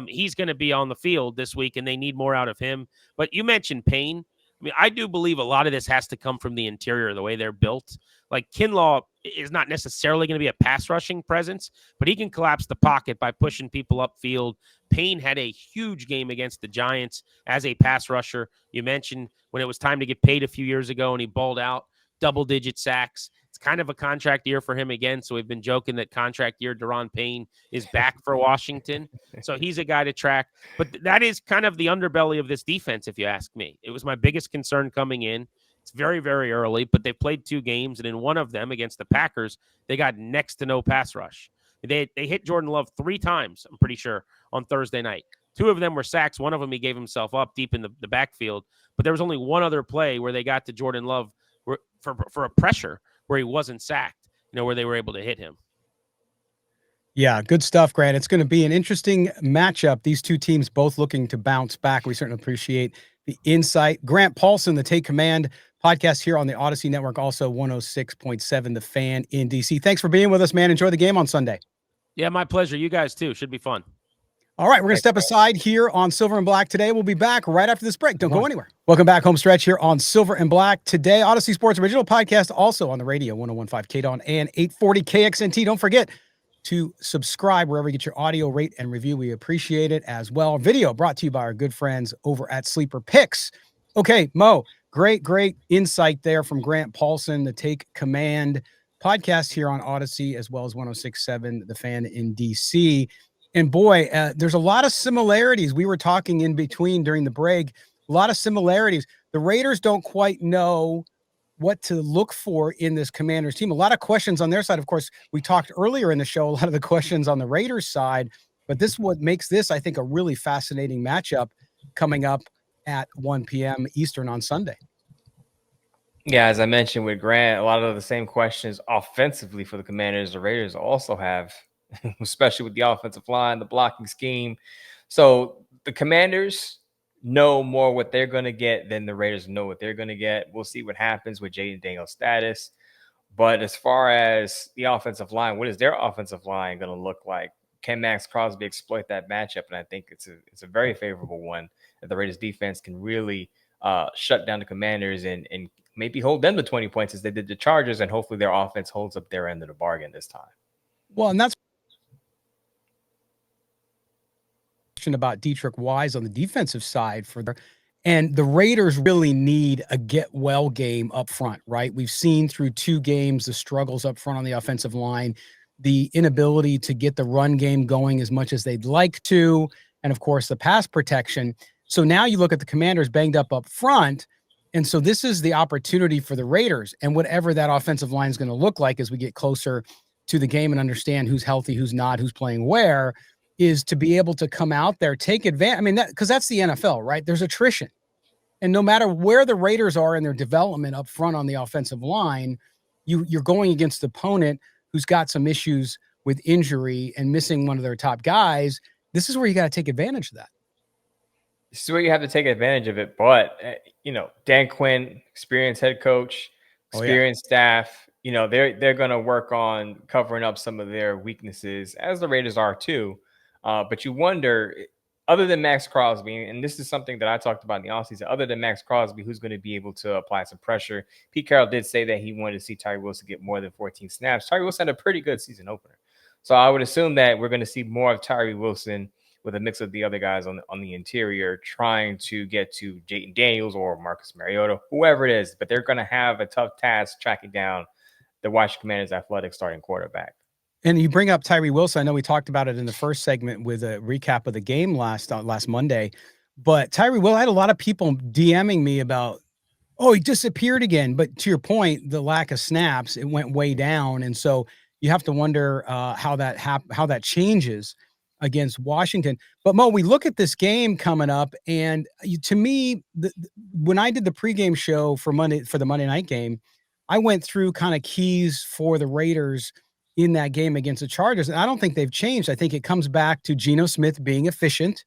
he's going to be on the field this week, and they need more out of him. But you mentioned Payne. I mean, I do believe a lot of this has to come from the interior, the way they're built. Like Kinlaw is not necessarily going to be a pass rushing presence, but he can collapse the pocket by pushing people upfield. Payne had a huge game against the Giants as a pass rusher. You mentioned when it was time to get paid a few years ago and he balled out, double-digit sacks. It's kind of a contract year for him again, so we've been joking that contract year Deron Payne is back for Washington. So he's a guy to track. But that is kind of the underbelly of this defense, if you ask me. It was my biggest concern coming in. It's very, very early, but they played 2 games, and in one of them against the Packers, they got next to no pass rush. They hit Jordan Love 3 times, I'm pretty sure, on Thursday night. 2 of them were sacks. One of them he gave himself up deep in the backfield. But there was only one other play where they got to Jordan Love for a pressure where he wasn't sacked, where they were able to hit him. Yeah, good stuff, Grant. It's going to be an interesting matchup. These 2 teams both looking to bounce back. We certainly appreciate the insight. Grant Paulsen, the Take Command podcast here on the Odyssey Network, also 106.7 The Fan in DC. Thanks for being with us, man. Enjoy the game on Sunday. Yeah, my pleasure. You guys too. Should be fun. All right, we're going to step aside here on Silver and Black today. We'll be back right after this break. Don't go anywhere. Welcome back, home stretch here on Silver and Black today. Odyssey Sports Original podcast, also on the radio, 101.5 KDON and 840 KXNT. Don't forget to subscribe wherever you get your audio, rate, and review. We appreciate it as well. Video brought to you by our good friends over at Sleeper Picks. Okay, Mo, great insight there from Grant Paulsen, the Take Command podcast here on Odyssey, as well as 106.7 The Fan in DC. And boy, there's a lot of similarities. We were talking in between during the break, a lot of similarities. The Raiders don't quite know what to look for in this Commanders team. A lot of questions on their side. Of course, we talked earlier in the show, a lot of the questions on the Raiders side, but this is what makes this, I think, a really fascinating matchup coming up at 1 p.m. Eastern on Sunday. Yeah, as I mentioned with Grant, a lot of the same questions offensively for the Commanders, the Raiders also have especially with the offensive line, the blocking scheme. So the Commanders know more what they're going to get than the Raiders know what they're going to get. We'll see what happens with Jayden Daniels' status. But as far as the offensive line, what is their offensive line going to look like? Can Max Crosby exploit that matchup? And I think it's a very favorable one that the Raiders defense can really shut down the Commanders and maybe hold them to 20 points as they did the Chargers, and hopefully their offense holds up their end of the bargain this time. Well, and that's about Dietrich Wise on the defensive side and the Raiders really need a get well game up front, right? We've seen through 2 games the struggles up front on the offensive line, the inability to get the run game going as much as they'd like to, and of course the pass protection. So now you look at the Commanders banged up front, and so this is the opportunity for the Raiders, and whatever that offensive line is going to look like as we get closer to the game and understand who's healthy, who's not, who's playing where, is to be able to come out there, take advantage. I mean, because that's the NFL, right? There's attrition. And no matter where the Raiders are in their development up front on the offensive line, you're going against the opponent who's got some issues with injury and missing one of their top guys. This is where you got to take advantage of that. This is where you have to take advantage of it. But, Dan Quinn, experienced head coach, experienced staff, they're going to work on covering up some of their weaknesses, as the Raiders are too. But you wonder, other than Max Crosby, and this is something that I talked about in the offseason, other than Max Crosby, who's going to be able to apply some pressure? Pete Carroll did say that he wanted to see Tyree Wilson get more than 14 snaps. Tyree Wilson had a pretty good season opener. So I would assume that we're going to see more of Tyree Wilson with a mix of the other guys on the interior trying to get to Jayden Daniels or Marcus Mariota, whoever it is. But they're going to have a tough task tracking down the Washington Commanders' athletic starting quarterback. And you bring up Tyree Wilson. I know we talked about it in the first segment with a recap of the game last Monday, but Tyree Wilson, I had a lot of people DMing me about, oh, he disappeared again. But to your point, the lack of snaps, it went way down. And so you have to wonder how that changes against Washington. But Mo, we look at this game coming up, and to me, when I did the pregame show for the Monday night game, I went through kind of keys for the Raiders in that game against the Chargers. And I don't think they've changed. I think it comes back to Geno Smith being efficient,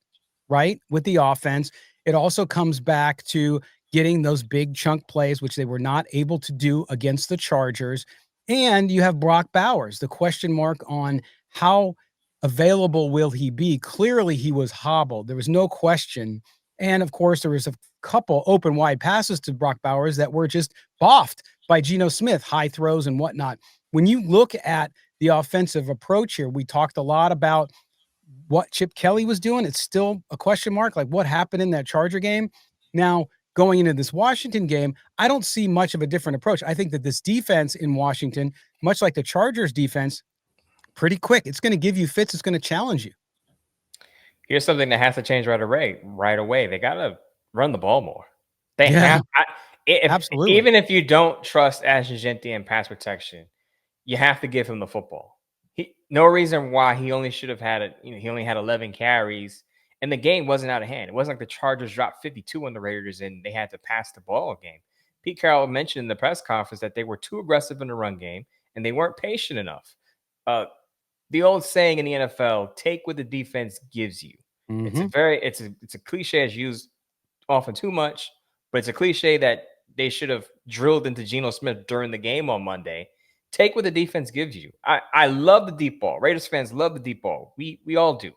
right, with the offense. It also comes back to getting those big chunk plays, which they were not able to do against the Chargers. And you have Brock Bowers, the question mark on how available will he be? Clearly, he was hobbled. There was no question. And of course, there was a couple open wide passes to Brock Bowers that were just boffed by Geno Smith, high throws and whatnot. When you look at the offensive approach here, we talked a lot about what Chip Kelly was doing. It's still a question mark, like what happened in that Charger game. Now, going into this Washington game, I don't see much of a different approach. I think that this defense in Washington, much like the Chargers defense, pretty quick. It's going to give you fits. It's going to challenge you. Here's something that has to change right away. They got to run the ball more. They have absolutely. Even if you don't trust Ashton Jeanty in pass protection, you have to give him the football. No reason why he only should have had he only had 11 carries, and the game wasn't out of hand. It wasn't like the Chargers dropped 52 on the Raiders and they had to pass the ball game. Pete Carroll mentioned in the press conference that they were too aggressive in the run game and they weren't patient enough. The old saying in the NFL, take what the defense gives you. Mm-hmm. It's a cliche that's used often too much, but it's a cliche that they should have drilled into Geno Smith during the game on Monday. Take what the defense gives you. I love the deep ball. Raiders fans love the deep ball. We all do.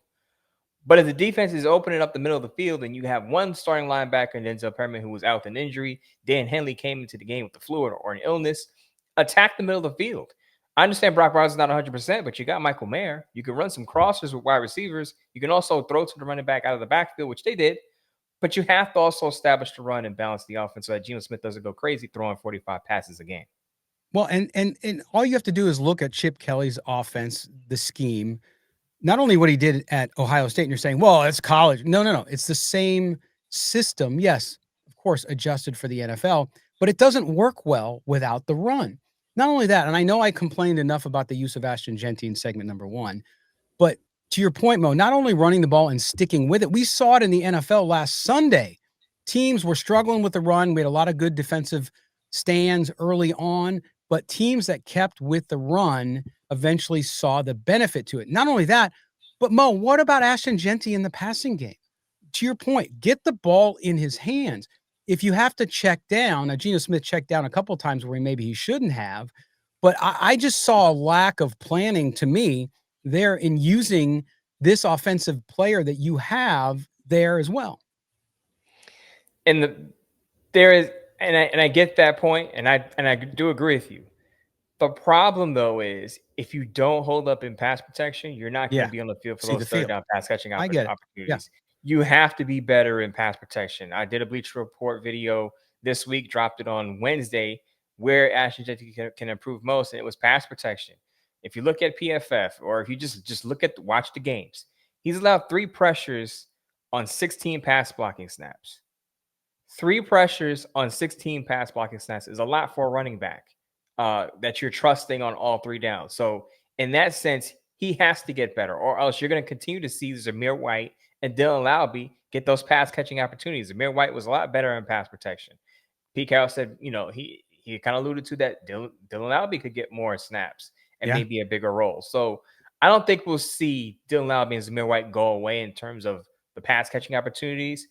But if the defense is opening up the middle of the field and you have one starting linebacker, Dylan Parham, who was out with an injury, Dan Henley came into the game with the flu or an illness, attack the middle of the field. I understand Brock Bowers is not 100%, but you got Michael Mayer. You can run some crossers with wide receivers. You can also throw to the running back out of the backfield, which they did. But you have to also establish the run and balance the offense so that Geno Smith doesn't go crazy throwing 45 passes a game. Well, and all you have to do is look at Chip Kelly's offense, the scheme, not only what he did at Ohio State, and you're saying, well, it's college. No. It's the same system. Yes, of course, adjusted for the NFL, but it doesn't work well without the run. Not only that, and I know I complained enough about the use of Ashton Jeanty in segment number 1, but to your point, Mo, not only running the ball and sticking with it, we saw it in the NFL last Sunday. Teams were struggling with the run. We had a lot of good defensive stands early on, but teams that kept with the run eventually saw the benefit to it. Not only that, but Mo, what about Ashton Jeanty in the passing game? To your point, get the ball in his hands. If you have to check down, now Geno Smith checked down a couple of times where maybe he shouldn't have, but I just saw a lack of planning to me there in using this offensive player that you have there as well. And there is, and I get that point, and I do agree with you. The problem though is if you don't hold up in pass protection, you're not going to be on the field for those third down pass catching opportunities. Yeah. You have to be better in pass protection. I did a Bleacher Report video this week, dropped it on Wednesday, where Ashton Jeanty can improve most, and it was pass protection. If you look at PFF, or if you just look at watch the games, he's allowed 3 pressures on 16 pass blocking snaps. 3 pressures on 16 pass blocking snaps is a lot for a running back that you're trusting on all 3 downs. So in that sense, he has to get better, or else you're going to continue to see Zamir White and Dylan Lowby get those pass catching opportunities. Zamir White was a lot better in pass protection. Pete Carroll said, he kind of alluded to that Dylan Lowby could get more snaps and maybe a bigger role. So I don't think we'll see Dylan Lowby and Zamir White go away in terms of the pass catching opportunities.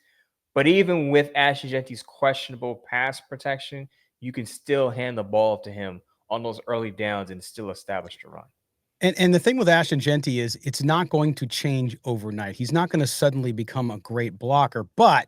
But even with Ashton Jeanty's questionable pass protection, you can still hand the ball to him on those early downs and still establish the run. And the thing with Ashton Jeanty is it's not going to change overnight. He's not going to suddenly become a great blocker. But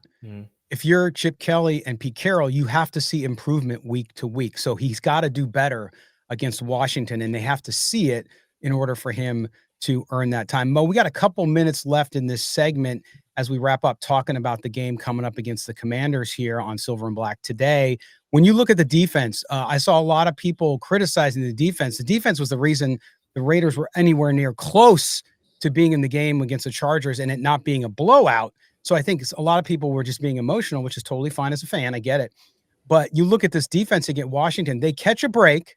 if you're Chip Kelly and Pete Carroll, you have to see improvement week to week. So he's got to do better against Washington, and they have to see it in order for him to earn that time. Mo, we got a couple minutes left in this segment as we wrap up talking about the game coming up against the Commanders here on Silver and Black today. When you look at the defense, I saw a lot of people criticizing the defense. The defense was the reason the Raiders were anywhere near close to being in the game against the Chargers and it not being a blowout. So I think a lot of people were just being emotional, which is totally fine as a fan. I get it. But you look at this defense against Washington, they catch a break.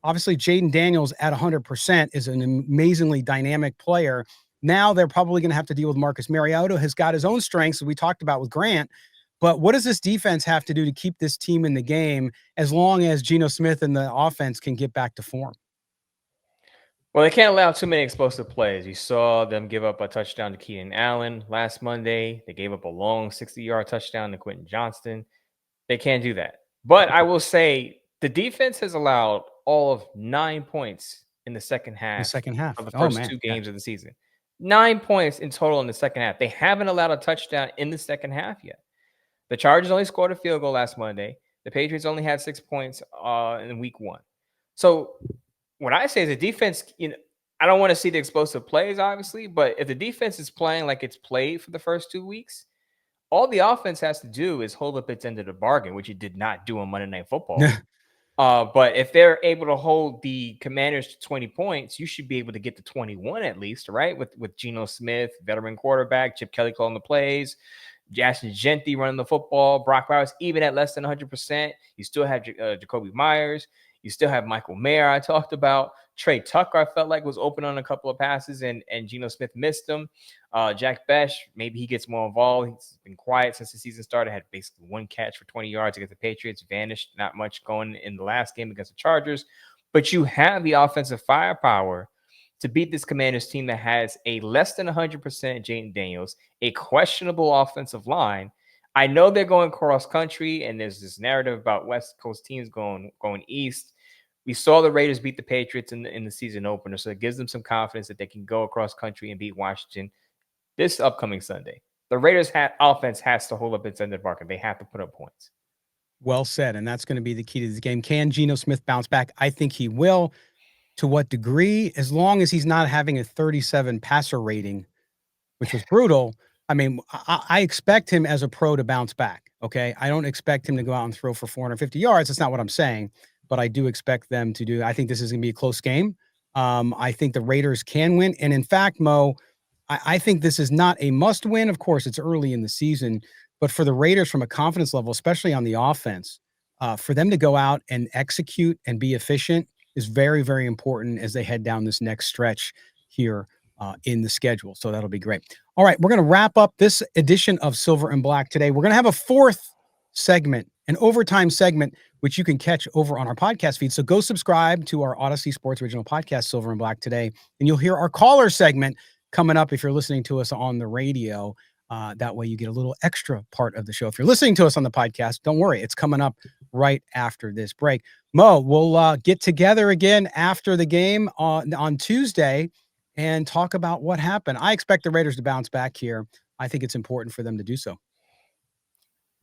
Obviously, Jayden Daniels at 100% is an amazingly dynamic player. Now they're probably going to have to deal with Marcus Mariota, has got his own strengths, as we talked about with Grant. But what does this defense have to do to keep this team in the game as long as Geno Smith and the offense can get back to form? Well, they can't allow too many explosive plays. You saw them give up a touchdown to Keenan Allen last Monday. They gave up a long 60-yard touchdown to Quentin Johnston. They can't do that. But I will say the defense has allowed all of 9 points in the second half of the first 2 games of the season. 9 points in total in the second half. They haven't allowed a touchdown in the second half yet. The Chargers only scored a field goal last Monday. The Patriots only had 6 points in week 1. So what I say is the defense, I don't want to see the explosive plays, obviously, but if the defense is playing like it's played for the first 2 weeks, all the offense has to do is hold up its end of the bargain, which it did not do on Monday Night Football. But if they're able to hold the Commanders to 20 points, you should be able to get to 21 at least, right? With Geno Smith, veteran quarterback, Chip Kelly calling the plays, Ashton Jeanty running the football, Brock Bowers, even at less than 100%. You still have Jacoby Myers. You still have Michael Mayer I talked about. Trey Tucker, I felt like, was open on a couple of passes, and Geno Smith missed them. Jack Besh, maybe he gets more involved. He's been quiet since the season started. Had basically 1 catch for 20 yards against the Patriots. Vanished, not much going in the last game against the Chargers. But you have the offensive firepower to beat this Commanders team that has a less than 100% Jayden Daniels, a questionable offensive line. I know they're going cross country, and there's this narrative about West Coast teams going east. We saw the Raiders beat the Patriots in the season opener, so it gives them some confidence that they can go across country and beat Washington this upcoming Sunday. The Raiders' offense has to hold up its end of the bargain. They have to put up points. Well said, and that's going to be the key to this game. Can Geno Smith bounce back? I think he will. To what degree? As long as he's not having a 37 passer rating, which was brutal. I mean, I expect him as a pro to bounce back, okay? I don't expect him to go out and throw for 450 yards. That's not what I'm saying. But I do expect them to do. I think this is going to be a close game. I think the Raiders can win. And in fact, Mo, I think this is not a must win. Of course, it's early in the season. But for the Raiders, from a confidence level, especially on the offense, for them to go out and execute and be efficient is very, very important as they head down this next stretch here in the schedule. So that'll be great. All right, we're going to wrap up this edition of Silver and Black today. We're going to have a 4th segment. an overtime segment, which you can catch over on our podcast feed. So go subscribe to our Odyssey Sports Original Podcast, Silver and Black today, and you'll hear our caller segment coming up if you're listening to us on the radio. That way you get a little extra part of the show. If you're listening to us on the podcast, don't worry. It's coming up right after this break. Mo, we'll get together again after the game on Tuesday and talk about what happened. I expect the Raiders to bounce back here. I think it's important for them to do so.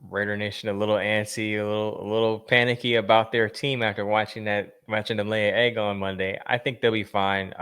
Raider Nation a little antsy, a little panicky about their team after watching them lay an egg on Monday. I think they'll be fine.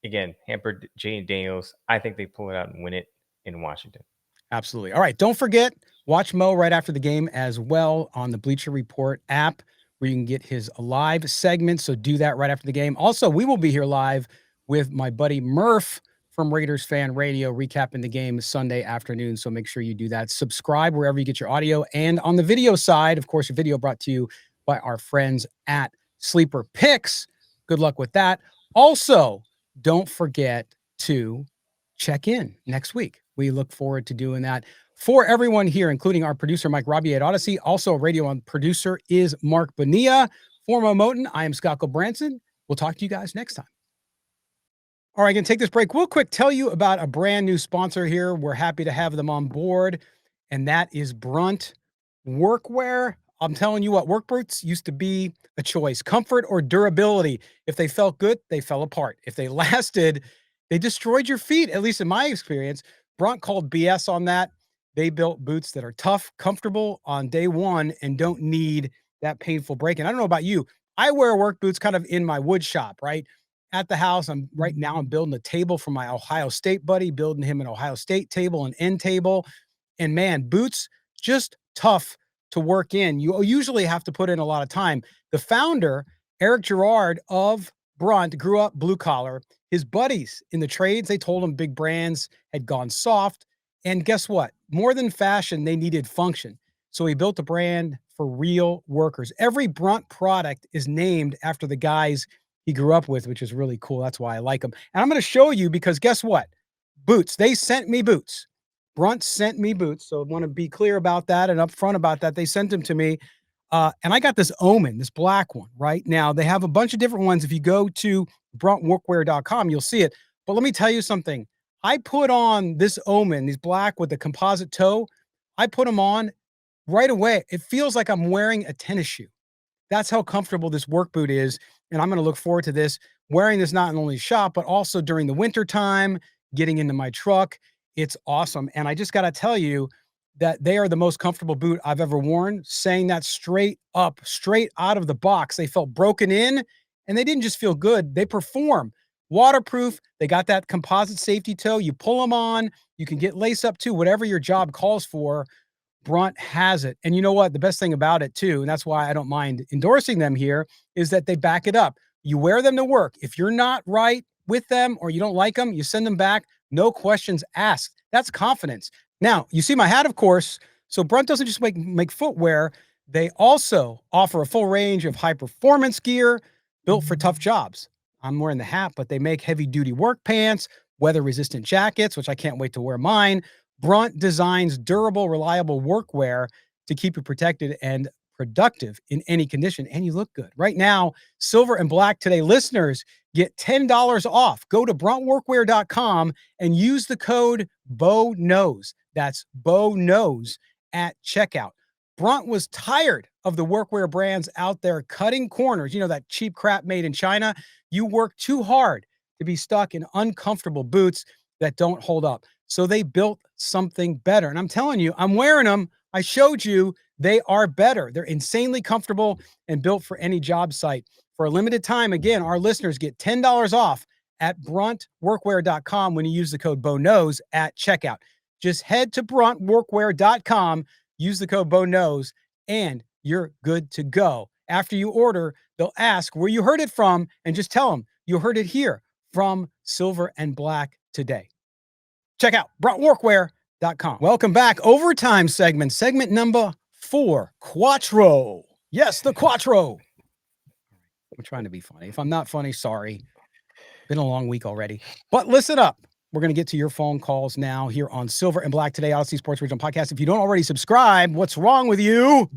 Again, hampered Jayden Daniels. I think they pull it out and win it in Washington. Absolutely. All right. Don't forget, watch Mo right after the game as well on the Bleacher Report app, where you can get his live segment. So do that right after the game. Also, we will be here live with my buddy Murph from Raiders Fan Radio, recapping the game Sunday afternoon. So make sure you do that. Subscribe wherever you get your audio. And on the video side, of course, your video brought to you by our friends at Sleeper Picks. Good luck with that. Also, don't forget to check in next week. We look forward to doing that for everyone here, including our producer, Mike Robbie at Odyssey. Also, radio on producer is Mark Bonilla. For Moton, I am Scott Gulbransen. We'll talk to you guys next time. All right, going to take this break real quick, tell you about a brand new sponsor here. We're happy to have them on board, and that is Brunt Workwear. I'm telling you what, work boots used to be a choice. Comfort or durability. If they felt good, they fell apart. If they lasted, they destroyed your feet, at least in my experience. Brunt called BS on that. They built boots that are tough, comfortable on day one, and don't need that painful break. And I don't know about you. I wear work boots kind of in my wood shop, right? At the house, I'm building a table for my Ohio State buddy, building him an Ohio State table, an end table. And man, boots, just tough to work in. You usually have to put in a lot of time. The founder, Eric Gerard of Brunt, grew up blue collar. His buddies in the trades, they told him big brands had gone soft. And guess what? More than fashion, they needed function. So he built a brand for real workers. Every Brunt product is named after the guys he grew up with, which is really cool. That's why I like them. And I'm going to show you because guess what? Boots. They sent me boots. Brunt sent me boots. So I want to be clear about that and upfront about that. They sent them to me. And I got this Omen, this black one, right? Now, they have a bunch of different ones. If you go to bruntworkwear.com, you'll see it. But let me tell you something. I put on this Omen, these black with the composite toe. I put them on right away. It feels like I'm wearing a tennis shoe. That's how comfortable this work boot is. And I'm going to look forward to this, wearing this not only shop, but also during the winter time, getting into my truck. It's awesome. And I just got to tell you that they are the most comfortable boot I've ever worn, saying that straight up, straight out of the box. They felt broken in, and they didn't just feel good. They perform. Waterproof. They got that composite safety toe. You pull them on. You can get lace up too, whatever your job calls for. Brunt has it. And you know what? The best thing about it too, and that's why I don't mind endorsing them here, is that they back it up. You wear them to work. If you're not right with them or you don't like them, you send them back. No questions asked. That's confidence. Now, you see my hat, of course. So Brunt doesn't just make footwear. They also offer a full range of high-performance gear built for tough jobs. I'm wearing the hat, but they make heavy-duty work pants, weather-resistant jackets, which I can't wait to wear mine. Brunt designs durable, reliable workwear to keep you protected and productive in any condition, and you look good. Right now, Silver and Black Today listeners get $10 off. Go to bruntworkwear.com and use the code BOWNOWS. That's BOWNOWS at checkout. Brunt was tired of the workwear brands out there cutting corners. You know, that cheap crap made in China. You work too hard to be stuck in uncomfortable boots that don't hold up. So they built something better. And I'm telling you, I'm wearing them. I showed you they are better. They're insanely comfortable and built for any job site. For a limited time, again, our listeners get $10 off at bruntworkwear.com when you use the code BOWNOWS at checkout. Just head to bruntworkwear.com, use the code BOWNOWS, and you're good to go. After you order, they'll ask where you heard it from, and just tell them you heard it here from Silver and Black Today. Check out bruntworkwear.com. Welcome back. Overtime segment number 4, Quattro. Yes, the Quattro. I'm trying to be funny. If I'm not funny, sorry. Been a long week already. But listen up. We're going to get to your phone calls now here on Silver and Black Today, Odyssey Sports Original Podcast. If you don't already subscribe, what's wrong with you?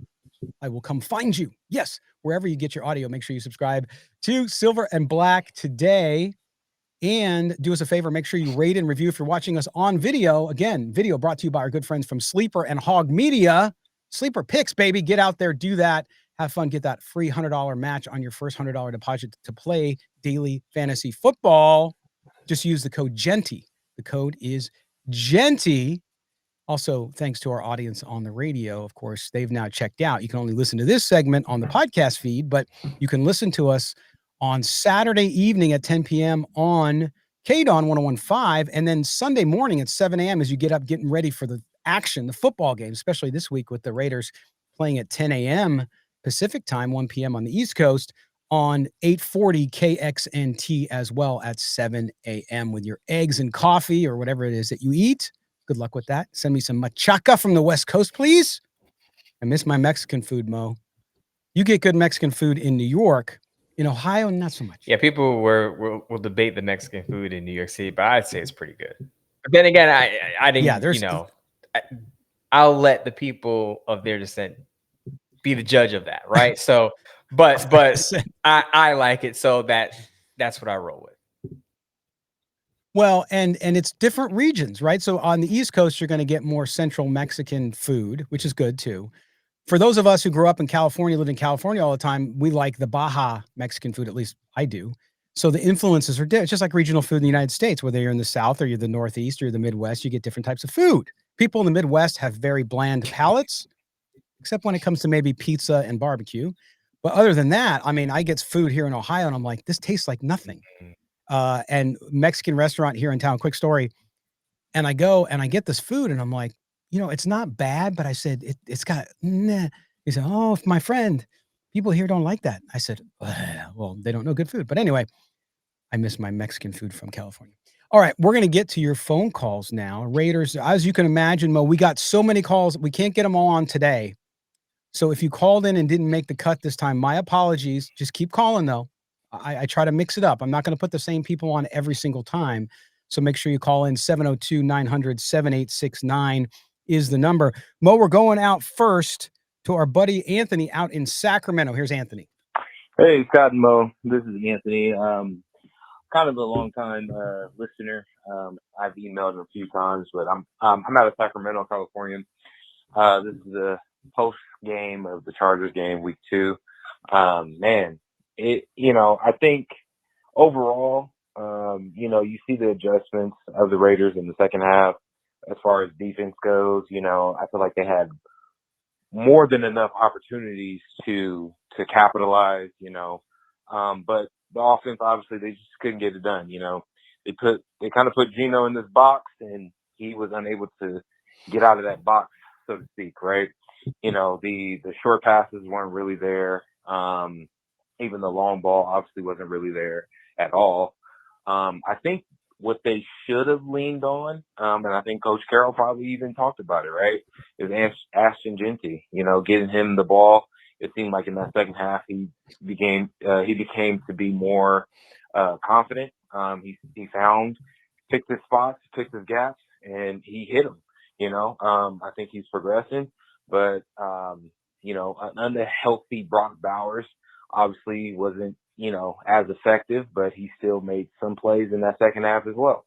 I will come find you. Yes, wherever you get your audio, make sure you subscribe to Silver and Black today. And do us a favor, make sure you rate and review if you're watching us on video. Again, video brought to you by our good friends from Sleeper and Hog Media. Sleeper Picks, baby. Get out there, do that. Have fun. Get that free $100 match on your first $100 deposit to play daily fantasy football. Just use the code GENTY. The code is GENTY. Also, thanks to our audience on the radio, of course, they've now checked out. You can only listen to this segment on the podcast feed, but you can listen to us on Saturday evening at 10 p.m. on KDON 1015, and then Sunday morning at 7 a.m. as you get up getting ready for the action, the football game, especially this week with the Raiders playing at 10 a.m. Pacific time, 1 p.m. on the East Coast, on 840 KXNT as well at 7 a.m. with your eggs and coffee or whatever it is that you eat. Good luck with that. Send me some machaca from the West Coast, please. I miss my Mexican food, Mo. You get good Mexican food in New York. In Ohio, not so much. Yeah, people will debate the Mexican food in New York City, but I'd say it's pretty good. But then again, I didn't, Yeah, there's, I'll let the people of their descent be the judge of that, right? So, but I like it, so that's what I roll with. Well, and it's different regions, right? So on the East Coast, you're going to get more Central Mexican food, which is good too. For those of us who grew up in California, lived in California all the time, we like the Baja Mexican food, at least I do. So the influences are different. It's just like regional food in the United States, whether you're in the South or you're the Northeast or you're the Midwest, you get different types of food. People in the Midwest have very bland palates, except when it comes to maybe pizza and barbecue. But other than that, I mean, I get food here in Ohio and I'm like, this tastes like nothing. And Mexican restaurant here in town, quick story. And I go and I get this food and I'm like, you know, it's not bad, but I said, it's got, nah. He said, oh, my friend, people here don't like that. I said, well, they don't know good food. But anyway, I miss my Mexican food from California. All right, we're going to get to your phone calls now. Raiders, as you can imagine, Mo, we got so many calls. We can't get them all on today. So if you called in and didn't make the cut this time, my apologies. Just keep calling, though. I try to mix it up. I'm not going to put the same people on every single time. So make sure you call in 702-900-7869 is the number. Mo, we're going out first to our buddy Anthony out in Sacramento. Here's Anthony. Hey, Scott and Mo. This is Anthony. Kind of a long time listener. I've emailed him a few times, but I'm out of Sacramento, California. This is the post game of the Chargers game, week 2. Man, I think overall, you see the adjustments of the Raiders in the second half as far as defense goes. I feel like they had more than enough opportunities to capitalize, but the offense, obviously, they just couldn't get it done. They kind of put Gino in this box and he was unable to get out of that box, so to speak, right? The short passes weren't really there. Even the long ball obviously wasn't really there at all. I think what they should have leaned on, and I think Coach Carrol probably even talked about it, right, is Ashton Jeanty, getting him the ball. It seemed like in that second half he became to be more confident. He picked his spots, picked his gaps, and he hit them. I think he's progressing, but an unhealthy Brock Bowers obviously wasn't as effective, but he still made some plays in that second half as well.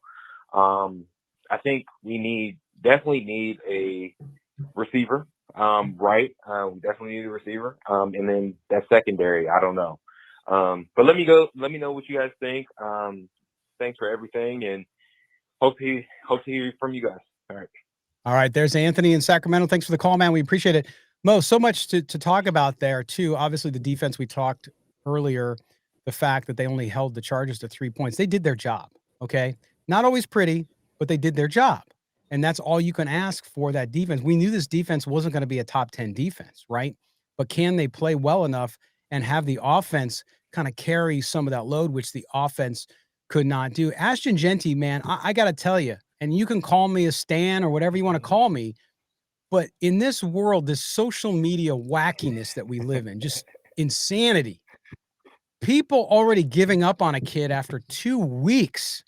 I think we definitely need a receiver, right? We definitely need a receiver. And then that secondary, I don't know. But let me know what you guys think. Thanks for everything, and hope to hear from you guys. All right. There's Anthony in Sacramento. Thanks for the call, man. We appreciate it. Mo, so much to talk about there too. Obviously the defense, we talked earlier, the fact that they only held the Chargers to 3 points. They did their job. Okay. Not always pretty, but they did their job. And that's all you can ask for that defense. We knew this defense wasn't going to be a top 10 defense, right? But can they play well enough and have the offense kind of carry some of that load, which the offense could not do? Ashton Jeanty, man, I got to tell you, and you can call me a stan or whatever you want to call me, but in this world, this social media wackiness that we live in, just insanity, people already giving up on a kid after 2 weeks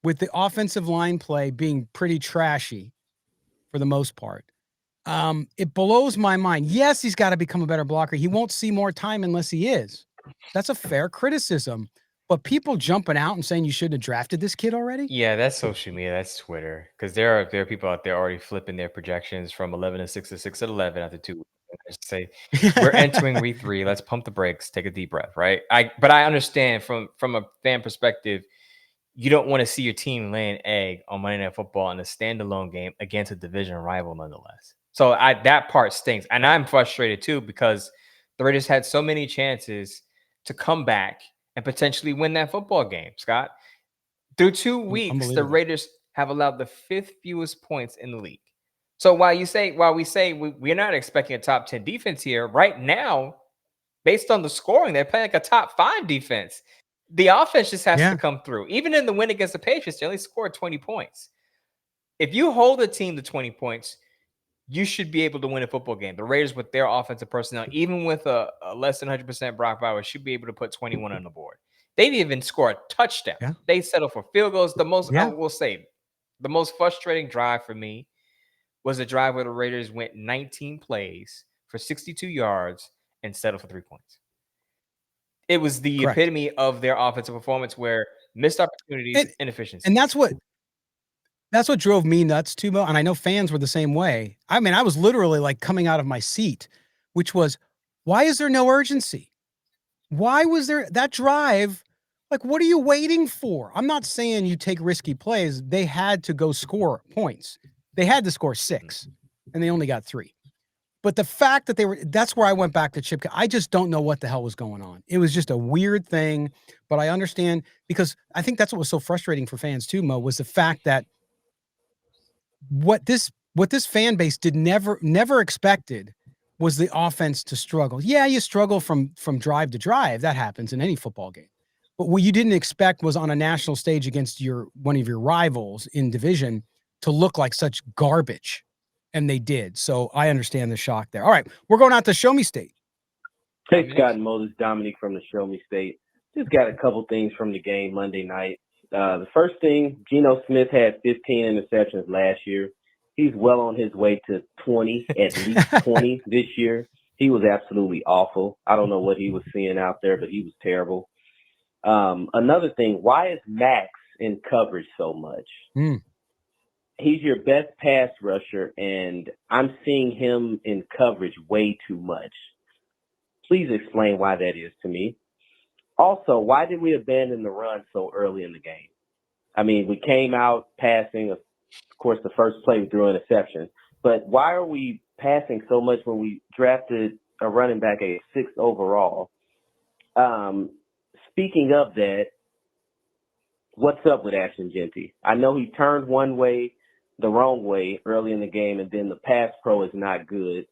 with the offensive line play being pretty trashy for the most part. It blows my mind. Yes, he's got to become a better blocker. He won't see more time unless he is. That's a fair criticism. But people jumping out and saying you shouldn't have drafted this kid already? Yeah, that's social media. That's Twitter. Because there are people out there already flipping their projections from 11-6 to 6-11 after 2 weeks. I just say we're entering week 3. Let's pump the brakes, take a deep breath, right? But I understand from a fan perspective, you don't want to see your team lay an egg on Monday Night Football in a standalone game against a division rival, nonetheless. So that part stinks, and I'm frustrated too because the Raiders had so many chances to come back and potentially win that football game. Scott, through 2 weeks, the Raiders have allowed the 5th fewest points in the league. So while we say we're not expecting a top 10 defense here, right now, based on the scoring, they're playing like a top 5 defense. The offense just has to come through. Even in the win against the Patriots, they only scored 20 points. If you hold a team to 20 points, you should be able to win a football game. The Raiders, with their offensive personnel, even with a less than 100% Brock Bowers, should be able to put 21 on the board. They didn't even score a touchdown. Yeah. They settle for field goals. I will say, the most frustrating drive for me was a drive where the Raiders went 19 plays for 62 yards and settled for 3 points. It was the epitome of their offensive performance where missed opportunities, inefficiency. And that's what drove me nuts too, Mo. And I know fans were the same way. I mean, I was literally like coming out of my seat, which was, why is there no urgency? Why was there that drive? Like, what are you waiting for? I'm not saying you take risky plays. They had to go score points. They had to score 6, and they only got 3. But the fact that that's where I went back to Chip. I just don't know what the hell was going on. It was just a weird thing, but I understand because I think that's what was so frustrating for fans too, Mo, was the fact that what this fan base never expected was the offense to struggle. Yeah, you struggle from drive to drive. That happens in any football game. But what you didn't expect was on a national stage against one of your rivals in division to look like such garbage. And they did. So I understand the shock there. All right, we're going out to Show Me State. Hey, Scott and Mo, this is Dominique from the Show Me State. Just got a couple things from the game Monday night. The first thing, Geno Smith had 15 interceptions last year. He's well on his way to 20, at least 20 this year. He was absolutely awful. I don't know what he was seeing out there, but he was terrible. Another thing, why is Max in coverage so much? He's your best pass rusher, and I'm seeing him in coverage way too much. Please explain why that is to me. Also, why did we abandon the run so early in the game? I mean, we came out passing, of course, the first play we threw interception, but why are we passing so much when we drafted a running back at 6th overall? Speaking of that, what's up with Ashton Jeanty? I know he turned the wrong way early in the game, and then the pass pro is not good.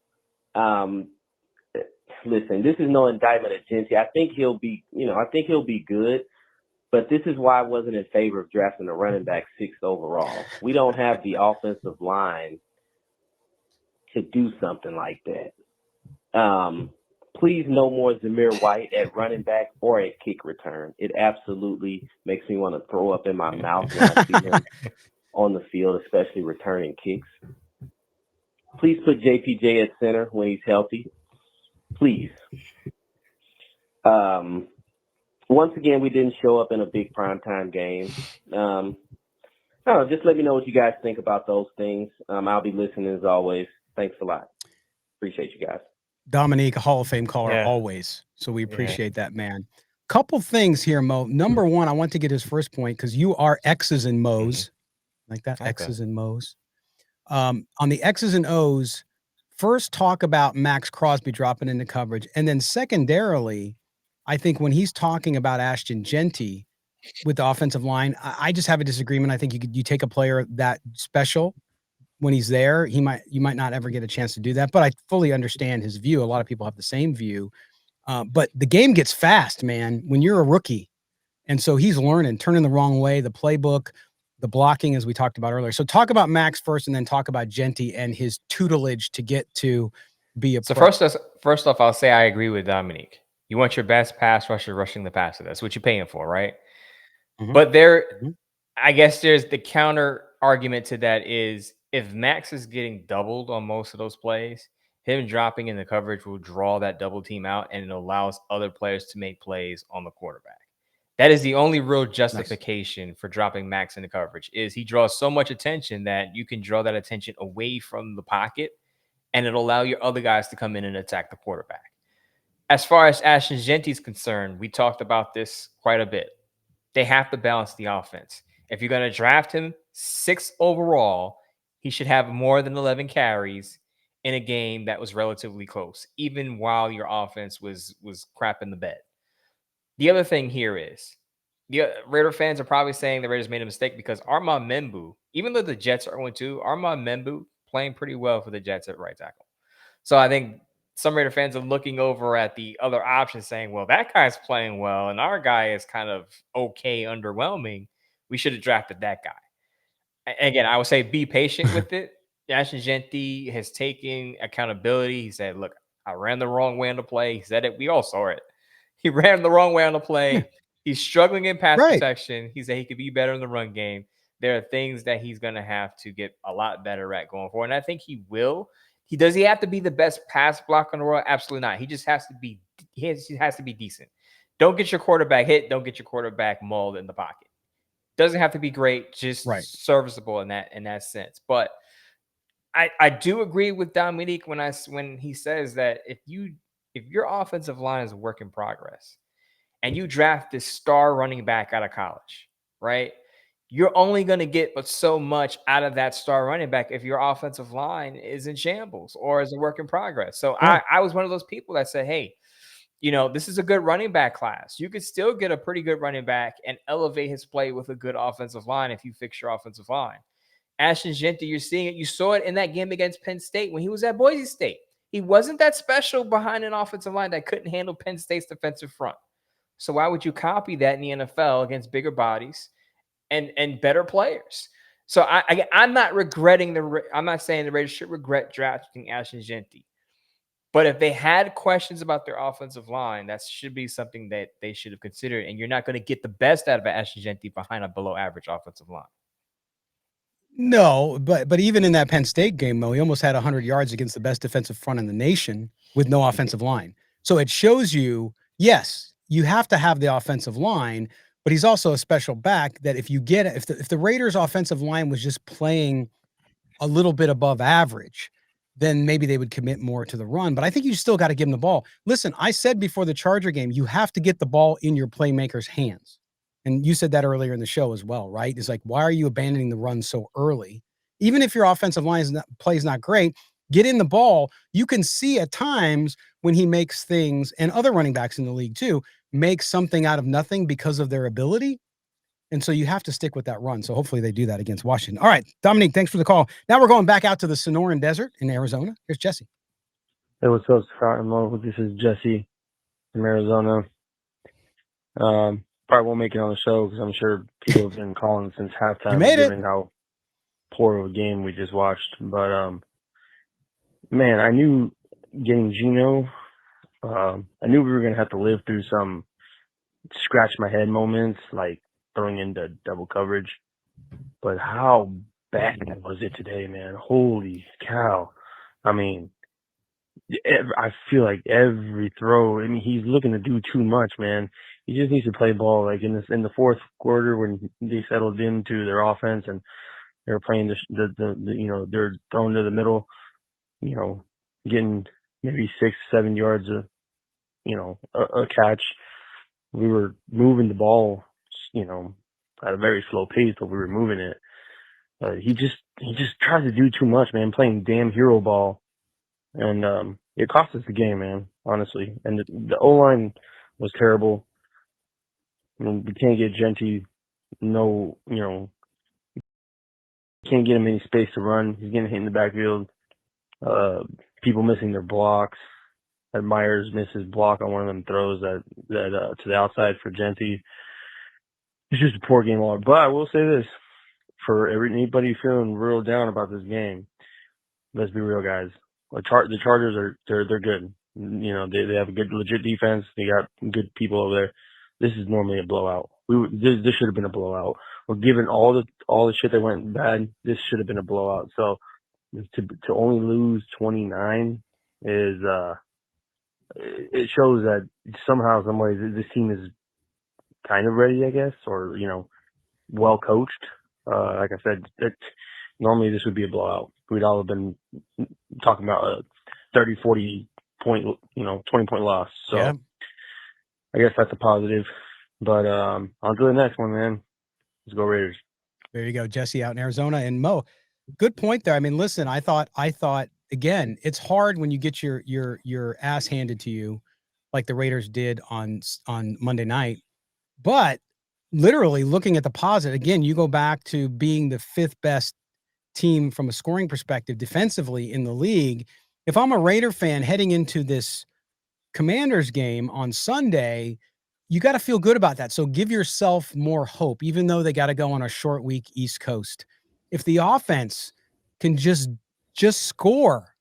Listen, this is no indictment of Jeanty. I think he'll be good, but this is why I wasn't in favor of drafting a running back 6th overall. We don't have the offensive line to do something like that. Please no more Zamir White at running back or at kick return. It absolutely makes me want to throw up in my mouth when I see him on the field, especially returning kicks. Please put JPJ at center when he's healthy. Please. Once again, we didn't show up in a big primetime game. I don't know, just let me know what you guys think about those things. I'll be listening as always. Thanks a lot. Appreciate you guys. Dominique, a Hall of Fame caller, always. So we appreciate that, man. Couple things here, Mo. Number one, I want to get his first point because you are X's and Mo's. Like that, X's and Mo's. On the X's and O's, first talk about Max Crosby dropping into coverage. And then secondarily, I think when he's talking about Ashton Jeanty with the offensive line, I just have a disagreement. I think you take a player that special when he's there, you might not ever get a chance to do that. But I fully understand his view. A lot of people have the same view. But the game gets fast, man, when you're a rookie. And so he's learning, turning the wrong way, the playbook, the blocking, as we talked about earlier. So talk about Max first and then talk about Jeanty and his tutelage to get to be a pro. First off, I'll say I agree with Dominique. You want your best pass rusher rushing the passer. That's what you're paying for, right? But I guess there's the counter argument to that is if Max is getting doubled on most of those plays, him dropping in the coverage will draw that double team out, and it allows other players to make plays on the quarterback. That is the only real justification for dropping Max in the coverage, is he draws so much attention that you can draw that attention away from the pocket, and it'll allow your other guys to come in and attack the quarterback. As far as Ashton Jeanty is concerned, we talked about this quite a bit. They have to balance the offense. If you're going to draft him 6th overall, he should have more than 11 carries in a game that was relatively close, even while your offense was crap in the bed. The other thing here is, the Raider fans are probably saying the Raiders made a mistake because Armand Membu, even though the Jets are 0-2, Armand Membu playing pretty well for the Jets at right tackle. So I think some Raider fans are looking over at the other options saying, well, that guy's playing well and our guy is kind of okay, underwhelming. We should have drafted that guy. Again, I would say be patient with it. Ashton Jeanty has taken accountability. He said, look, I ran the wrong way on the play. He said it. We all saw it. He ran the wrong way on the play. He's struggling in pass protection. He said he could be better in the run game. There are things that he's going to have to get a lot better at going forward. And I think he will. Does he have to be the best pass blocker in the world? Absolutely not. He just has to be, he has to be decent. Don't get your quarterback hit. Don't get your quarterback mauled in the pocket. Doesn't have to be great, just serviceable in that sense. But I do agree with Dominique when he says that if your offensive line is a work in progress and you draft this star running back out of college, right? You're only going to get but so much out of that star running back if your offensive line is in shambles or is a work in progress. So I was one of those people that said, hey, this is a good running back class. You could still get a pretty good running back and elevate his play with a good offensive line if you fix your offensive line. Ashton Jeanty, you're seeing it. You saw it in that game against Penn State when he was at Boise State. He wasn't that special behind an offensive line that couldn't handle Penn State's defensive front. So why would you copy that in the NFL against bigger bodies and better players? So I'm not regretting I'm not saying the Raiders should regret drafting Ashton Jeanty. But if they had questions about their offensive line, that should be something that they should have considered. And you're not going to get the best out of Ashton Jeanty behind a below average offensive line. No, but even in that Penn State game, Mo, he almost had 100 yards against the best defensive front in the nation with no offensive line. So it shows you, yes, you have to have the offensive line, but he's also a special back that if the Raiders' offensive line was just playing a little bit above average, then maybe they would commit more to the run. But I think you still got to give him the ball. Listen, I said before the Charger game, you have to get the ball in your playmakers' hands. And you said that earlier in the show as well, right? It's like, why are you abandoning the run so early? Even if your offensive line play is not great, get in the ball. You can see at times when he makes things, and other running backs in the league too, make something out of nothing because of their ability. And so you have to stick with that run. So hopefully they do that against Washington. All right, Dominique, thanks for the call. Now we're going back out to the Sonoran Desert in Arizona. Here's Jesse. Hey, what's up, Scott and Mo? This is Jesse from Arizona. Probably won't make it on the show because I'm sure people have been calling since halftime, given how poor of a game we just watched. But man, I knew getting Gino, I knew we were gonna have to live through some scratch my head moments, like throwing into double coverage. But how bad was it today, man? Holy cow! I mean, I feel like every throw. I mean, he's looking to do too much, man. He just needs to play ball. Like in the fourth quarter when they settled into their offense and they were playing the they're throwing to the middle, getting maybe 6-7 yards a catch. We were moving the ball, at a very slow pace, but we were moving it. He just tries to do too much, man. Playing damn hero ball, and it cost us the game, man. Honestly, and the O-line was terrible. I mean, we can't get Jeanty, can't get him any space to run. He's getting hit in the backfield. People missing their blocks. Myers missed his block on one of them throws that to the outside for Jeanty. It's just a poor game all. But I will say this, for anybody feeling real down about this game, let's be real, guys. The Chargers they're good. They have a good legit defense. They got good people over there. This is normally a blowout. This should have been a blowout. But given all the shit that went bad, this should have been a blowout. So to only lose 29 is it shows that somehow, some way, this team is kind of ready, I guess, or well coached. Like I said, normally this would be a blowout. We'd all have been talking about a 30, 40 point, 20 point loss. So Yeah. I guess that's a positive. But on to the next one, man. Let's go Raiders. There you go, Jesse out in Arizona. And Mo, good point there. I mean, listen, I thought again, it's hard when you get your ass handed to you like the Raiders did on Monday night. But literally looking at the positive, again, you go back to being the 5th best team from a scoring perspective defensively in the league. If I'm a Raider fan heading into this Commanders game on Sunday, you got to feel good about that. So give yourself more hope, even though they got to go on a short week East Coast. If the offense can just score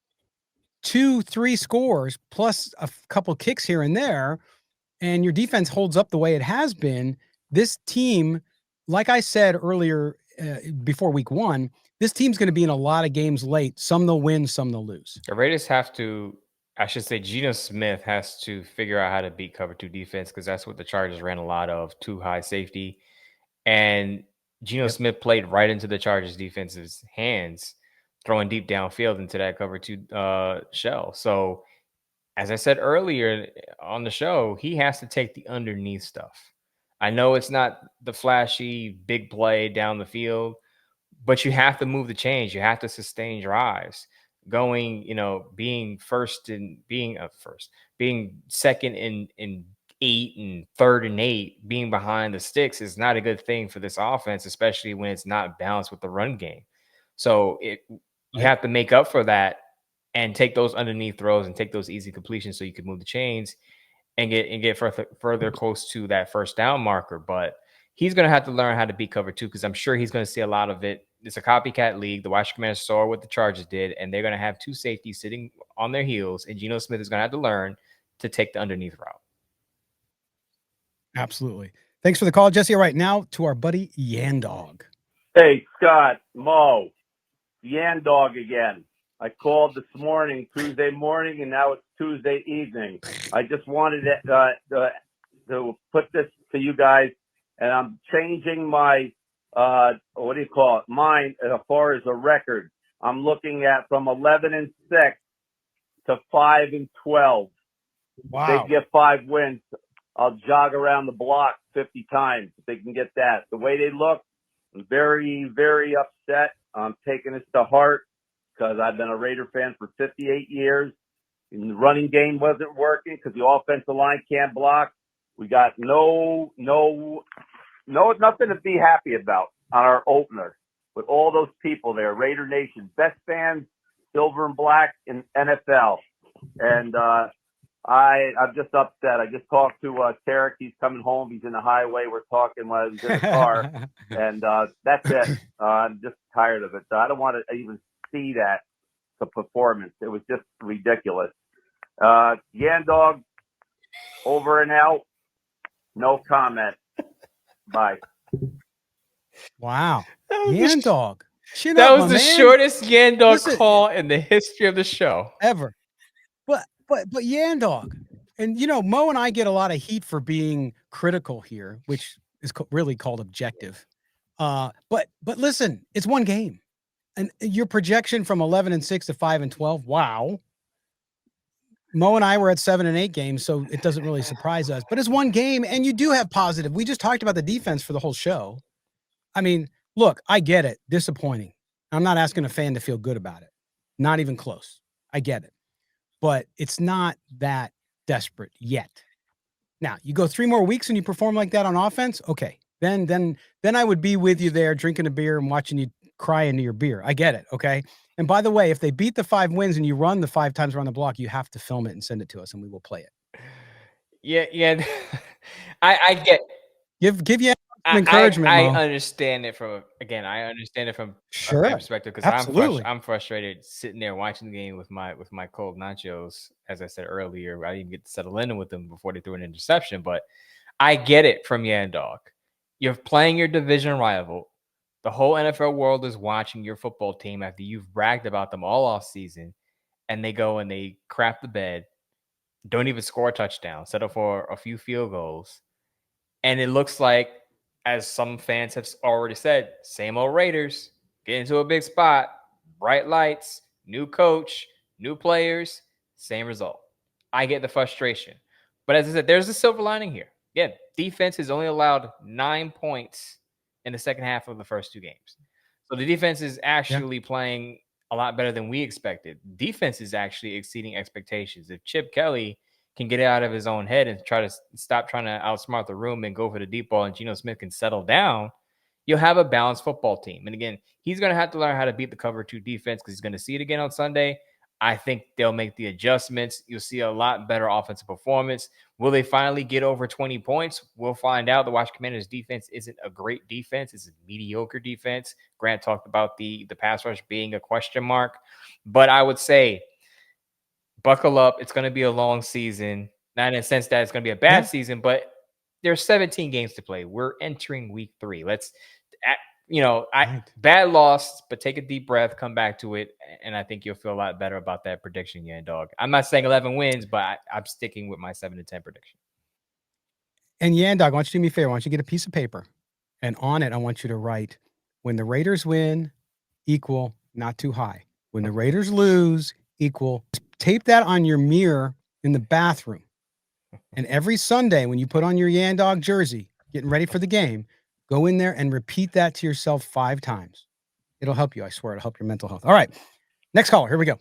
2-3 scores plus a couple kicks here and there, and your defense holds up the way it has been, this team, like I said earlier before week 1, this team's going to be in a lot of games late. Some they'll win, some they'll lose. The Raiders have to, I should say, Geno Smith has to figure out how to beat cover 2 defense, because that's what the Chargers ran a lot of, too high safety. And Geno Smith played right into the Chargers defense's hands, throwing deep downfield into that cover 2 shell. So as I said earlier on the show, he has to take the underneath stuff. I know it's not the flashy big play down the field, but you have to move the chains. You have to sustain drives. Going, being being second in 8 and 3rd and 8, being behind the sticks is not a good thing for this offense, especially when it's not balanced with the run game. So you have to make up for that and take those underneath throws and take those easy completions so you can move the chains and get further close to that first down marker. But he's going to have to learn how to beat cover 2, because I'm sure he's going to see a lot of it. It's a copycat league. The Washington Commanders saw what the Chargers did, and they're going to have 2 safeties sitting on their heels, and Geno Smith is going to have to learn to take the underneath route. Absolutely. Thanks for the call, Jesse. All right, now to our buddy Yandog. Hey, Scott, Mo, Yandog again. I called this morning, Tuesday morning, and now it's Tuesday evening. I just wanted to put this to you guys, and I'm changing my, mine as far as a record. I'm looking at from 11-6 to 5-12. Wow. If they get 5 wins, I'll jog around the block 50 times if they can get that. The way they look, I'm very, very upset. I'm taking this to heart because I've been a Raider fan for 58 years. And the running game wasn't working because the offensive line can't block. We got nothing to be happy about on our opener with all those people there. Raider Nation, best fans, silver and black in NFL. And I'm just upset. I just talked to Tarek. He's coming home. He's in the highway. We're talking while he's in the car. And that's it. I'm just tired of it. I don't want to even see that, the performance. It was just ridiculous. Yandog, over and out. No comment. Bye. Wow. Yandog. That was the shortest Yandog call in the history of the show. Ever. But Yandog, and Mo and I get a lot of heat for being critical here, which is really called objective. But listen, it's one game, and your projection from 11-6 to 5-12. Wow. Mo and I were at 7-8 games, so it doesn't really surprise us. But it's one game, and you do have positive. We just talked about the defense for the whole show. I mean, look, I get it. Disappointing. I'm not asking a fan to feel good about it. Not even close. I get it. But it's not that desperate yet. Now, you go 3 more weeks and you perform like that on offense, okay. Then I would be with you there drinking a beer and watching you cry into your beer. I get it, okay? And by the way, if they beat the 5 wins and you run the 5 times around the block, you have to film it and send it to us and we will play it. Yeah. I get. Give you some encouragement. I understand it from a fan perspective, because I'm frustrated sitting there watching the game with my cold nachos. As I said earlier, I didn't get to settle in with them before they threw an interception. But I get it from Yandog. You're playing your division rival. The whole NFL world is watching your football team after you've bragged about them all off season, and they go and they crap the bed, don't even score a touchdown, settle for a few field goals. And it looks like, as some fans have already said, same old Raiders, get into a big spot, bright lights, new coach, new players, same result. I get the frustration. But as I said, there's a silver lining here. Again, defense has only allowed 9 points in the second half of the first 2 games. So the defense is actually playing a lot better than we expected. Defense is actually exceeding expectations. If Chip Kelly can get out of his own head and try to stop trying to outsmart the room and go for the deep ball, and Geno Smith can settle down, you'll have a balanced football team. And again, he's going to have to learn how to beat the cover 2 defense because he's going to see it again on Sunday. I think they'll make the adjustments. You'll see a lot better offensive performance. Will they finally get over 20 points? We'll find out. The Washington Commanders defense isn't a great defense. It's a mediocre defense. Grant talked about the pass rush being a question mark. But I would say, buckle up. It's going to be a long season. Not in a sense that it's going to be a bad season, but there's 17 games to play. We're entering week 3. Bad loss, but take a deep breath, come back to it, and I think you'll feel a lot better about that prediction, Yan Dog. I'm not saying 11 wins, but I'm sticking with my 7-10 prediction. And Yan Dog, I want you to do me a favor. I want you to get a piece of paper, and on it, I want you to write, when the Raiders win, equal, not too high. When the Raiders lose, equal. Tape that on your mirror in the bathroom. And every Sunday, when you put on your Yan Dog jersey, getting ready for the game, go in there and repeat that to yourself 5 times. It'll help you. I swear it'll help your mental health. All right. Next caller. Here we go.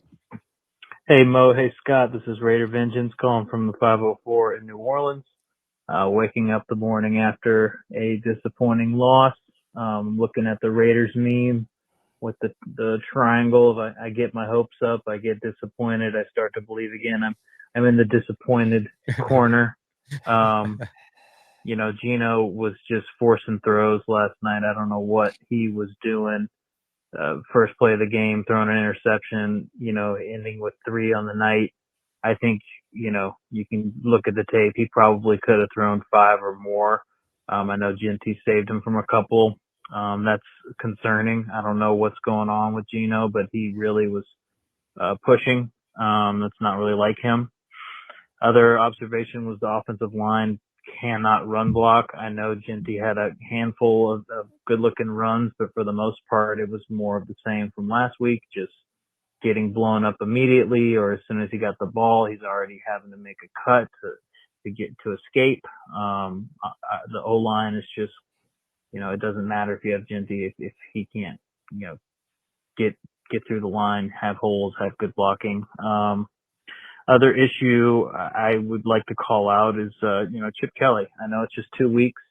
Hey, Mo. Hey, Scott. This is Raider Vengeance calling from the 504 in New Orleans. Waking up the morning after a disappointing loss. Looking at the Raiders meme with the triangles. I get my hopes up. I get disappointed. I start to believe again. I'm in the disappointed corner. Gino was just forcing throws last night. I don't know what he was doing. First play of the game, throwing an interception, ending with 3 on the night. I think, you can look at the tape. He probably could have thrown 5 or more. I know Jeanty saved him from a couple. That's concerning. I don't know what's going on with Gino, but he really was pushing. That's not really like him. Other observation was the offensive line cannot run block. I know Jeanty had a handful of good-looking runs, but for the most part, it was more of the same from last week, just getting blown up immediately, or as soon as he got the ball, he's already having to make a cut to get to escape. The O-line is just, it doesn't matter if you have Jeanty if he can't, get through the line, have holes, have good blocking. Other issue I would like to call out is, Chip Kelly. I know it's just 2 weeks.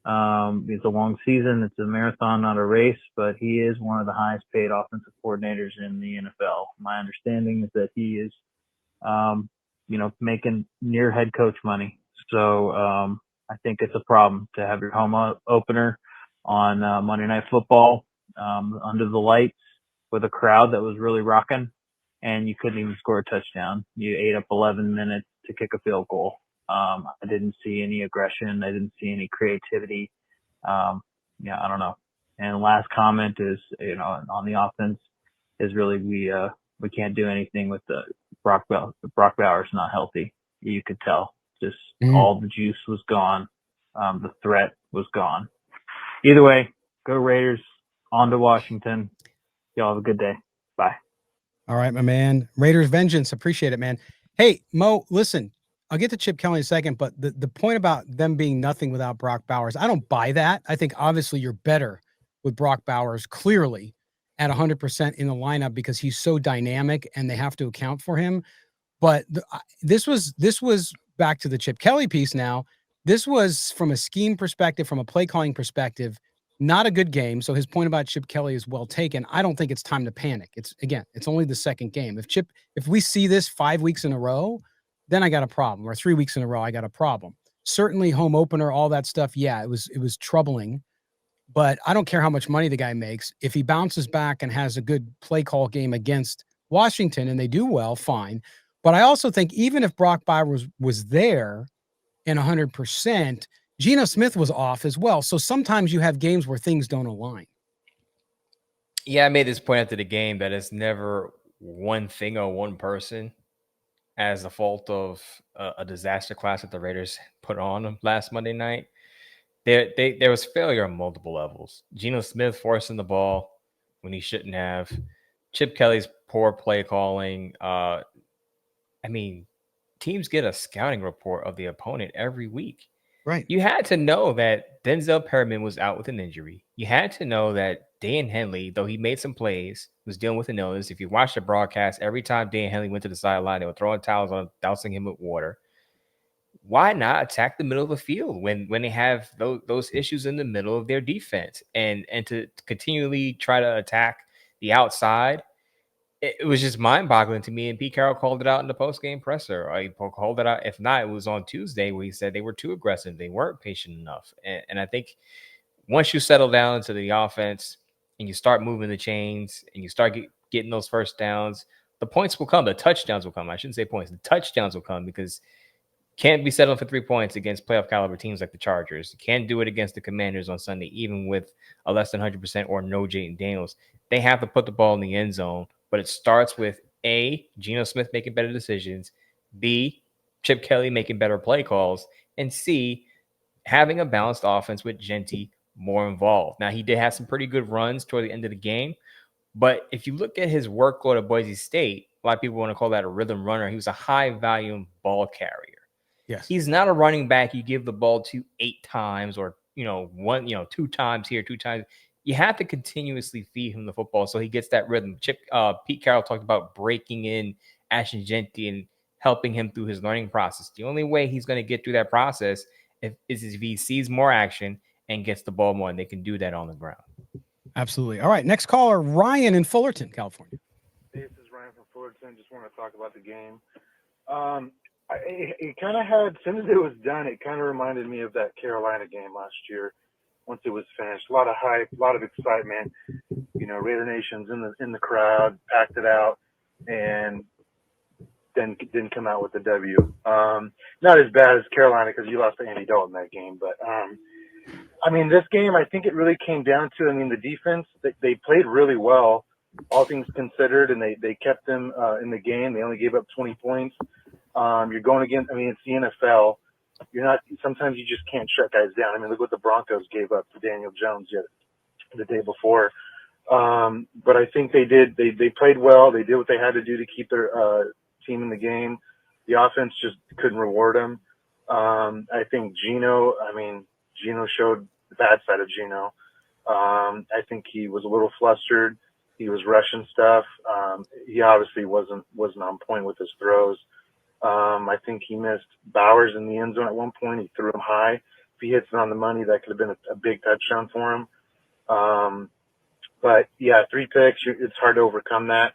It's a long season. It's a marathon, not a race, but he is one of the highest paid offensive coordinators in the NFL. My understanding is that he is, making near head coach money. So, I think it's a problem to have your home opener on Monday Night Football, under the lights with a crowd that was really rocking. And you couldn't even score a touchdown. You ate up 11 minutes to kick a field goal. I didn't see any aggression. I didn't see any creativity. I don't know. And the last comment is, on the offense is really we can't do anything with the Brock Bowers not healthy. You could tell just all the juice was gone. The threat was gone. Either way, go Raiders. On to Washington. Y'all have a good day. Bye. All right, my man. Raiders Vengeance. Appreciate it, man. Hey, Mo, listen, I'll get to Chip Kelly in a second, but the point about them being nothing without Brock Bowers, I don't buy that. I think obviously you're better with Brock Bowers clearly at 100% in the lineup because he's so dynamic and they have to account for him. But this was back to the Chip Kelly piece now. This was from a scheme perspective, from a play calling perspective, not a good game. So his point about Chip Kelly is well taken. I don't think it's time to panic. It's only the second game. If we see this 5 weeks in a row, then I got a problem, or 3 weeks in a row, I got a problem. Certainly home opener, all that stuff. Yeah, it was troubling, but I don't care how much money the guy makes. If he bounces back and has a good play call game against Washington and they do well, fine. But I also think even if Brock Bowers was there and 100%, Geno Smith was off as well. So sometimes you have games where things don't align. Yeah, I made this point after the game that it's never one thing or one person as the fault of a disaster class that the Raiders put on them last Monday night. There was failure on multiple levels. Geno Smith forcing the ball when he shouldn't have. Chip Kelly's poor play calling. I mean, teams get a scouting report of the opponent every week. Right. You had to know that Denzel Perriman was out with an injury. You had to know that Dan Henley, though he made some plays, was dealing with an illness. If you watch the broadcast, every time Dan Henley went to the sideline, they were throwing towels on him, dousing him with water. Why not attack the middle of the field when they have those issues in the middle of their defense, and to continually try to attack the outside? It was just mind-boggling to me. And Pete Carroll called it out in the post-game presser. He called it out. If not, it was on Tuesday where he said they were too aggressive. They weren't patient enough. And I think once you settle down into the offense and you start moving the chains and you start getting those first downs, the points will come. The touchdowns will come. I shouldn't say points. The touchdowns will come, because can't be settling for 3 points against playoff caliber teams like the Chargers. You can't do it against the Commanders on Sunday, even with a less than 100% or no Jayden Daniels. They have to put the ball in the end zone, but it starts with A, Geno Smith making better decisions, B, Chip Kelly making better play calls, and C, having a balanced offense with Jeanty more involved. Now, he did have some pretty good runs toward the end of the game, but if you look at his workload at Boise State, a lot of people want to call that a rhythm runner. He was a high-volume ball carrier. Yes. He's not a running back you give the ball to 8 times or, 2 times here, 2 times. You have to continuously feed him the football so he gets that rhythm. Pete Carroll talked about breaking in Ashton Jeanty and helping him through his learning process. The only way he's going to get through that process is if he sees more action and gets the ball more, and they can do that on the ground. Absolutely. All right, next caller, Ryan in Fullerton, California. This is Ryan from Fullerton. Just want to talk about the game. It kind of had, as soon as it was done, it kind of reminded me of that Carolina game last year. Once it was finished, a lot of hype, a lot of excitement. Raider Nation's in the crowd, packed it out, and then didn't come out with the W. Not as bad as Carolina, because you lost to Andy Dalton that game, but this game, I think it really came down to, the defense. They played really well, all things considered, and they kept them in the game. They only gave up 20 points. You're going against, it's the NFL. Sometimes you just can't shut guys down. Look what the Broncos gave up to Daniel Jones the day before. But I think they did. They played well. They did what they had to do to keep their team in the game. The offense just couldn't reward them. I think Gino showed the bad side of Gino. I think he was a little flustered. He was rushing stuff. He obviously wasn't on point with his throws. I think he missed Bowers in the end zone at one point. He threw him high. If he hits it on the money, that could have been a big touchdown for him. But yeah, 3 picks. It's hard to overcome that.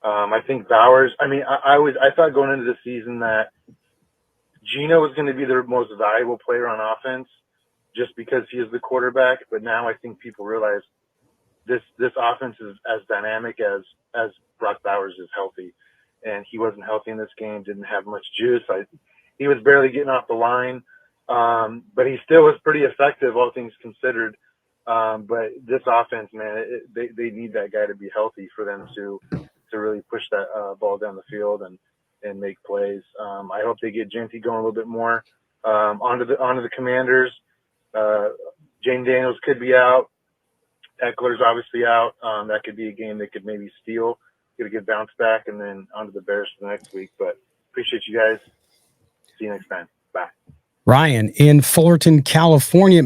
I think Bowers. I thought going into the season that Gino was going to be the most valuable player on offense, just because he is the quarterback. But now I think people realize this offense is as dynamic as Brock Bowers is healthy. And he wasn't healthy in this game, didn't have much juice. He was barely getting off the line, but he still was pretty effective, all things considered. But this offense, man, they need that guy to be healthy for them to really push that ball down the field and make plays. I hope they get Jeanty going a little bit more. Onto the Commanders. Jayden Daniels could be out. Eckler's obviously out. That could be a game they could maybe steal. Get a good bounce back, and then onto the Bears for the next week. But appreciate you guys. See you next time. Bye. Ryan in Fullerton, California.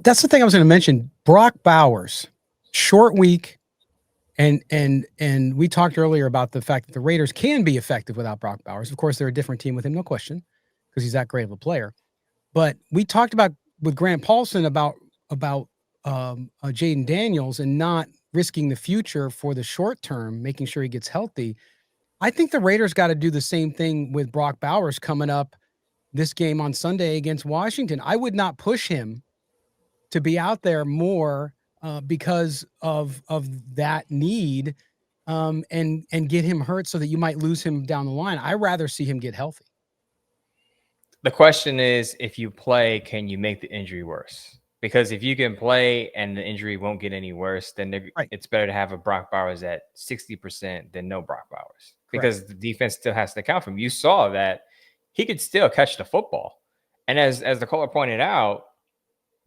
That's the thing I was going to mention. Brock Bowers, short week, and we talked earlier about the fact that the Raiders can be effective without Brock Bowers. Of course, they're a different team with him, no question, because he's that great of a player. But we talked about with Grant Paulsen about Jayden Daniels and not risking the future for the short term, making sure he gets healthy. I think the Raiders got to do the same thing with Brock Bowers coming up this game on Sunday against Washington. I would not push him to be out there more because of that need and get him hurt so that you might lose him down the line. I'd rather see him get healthy. The question is, if you play, can you make the injury worse? Because if you can play and the injury won't get any worse, then Right. it's better to have a Brock Bowers at 60% than no Brock Bowers. Because the defense still has to account for him. You saw that he could still catch the football. And as the caller pointed out,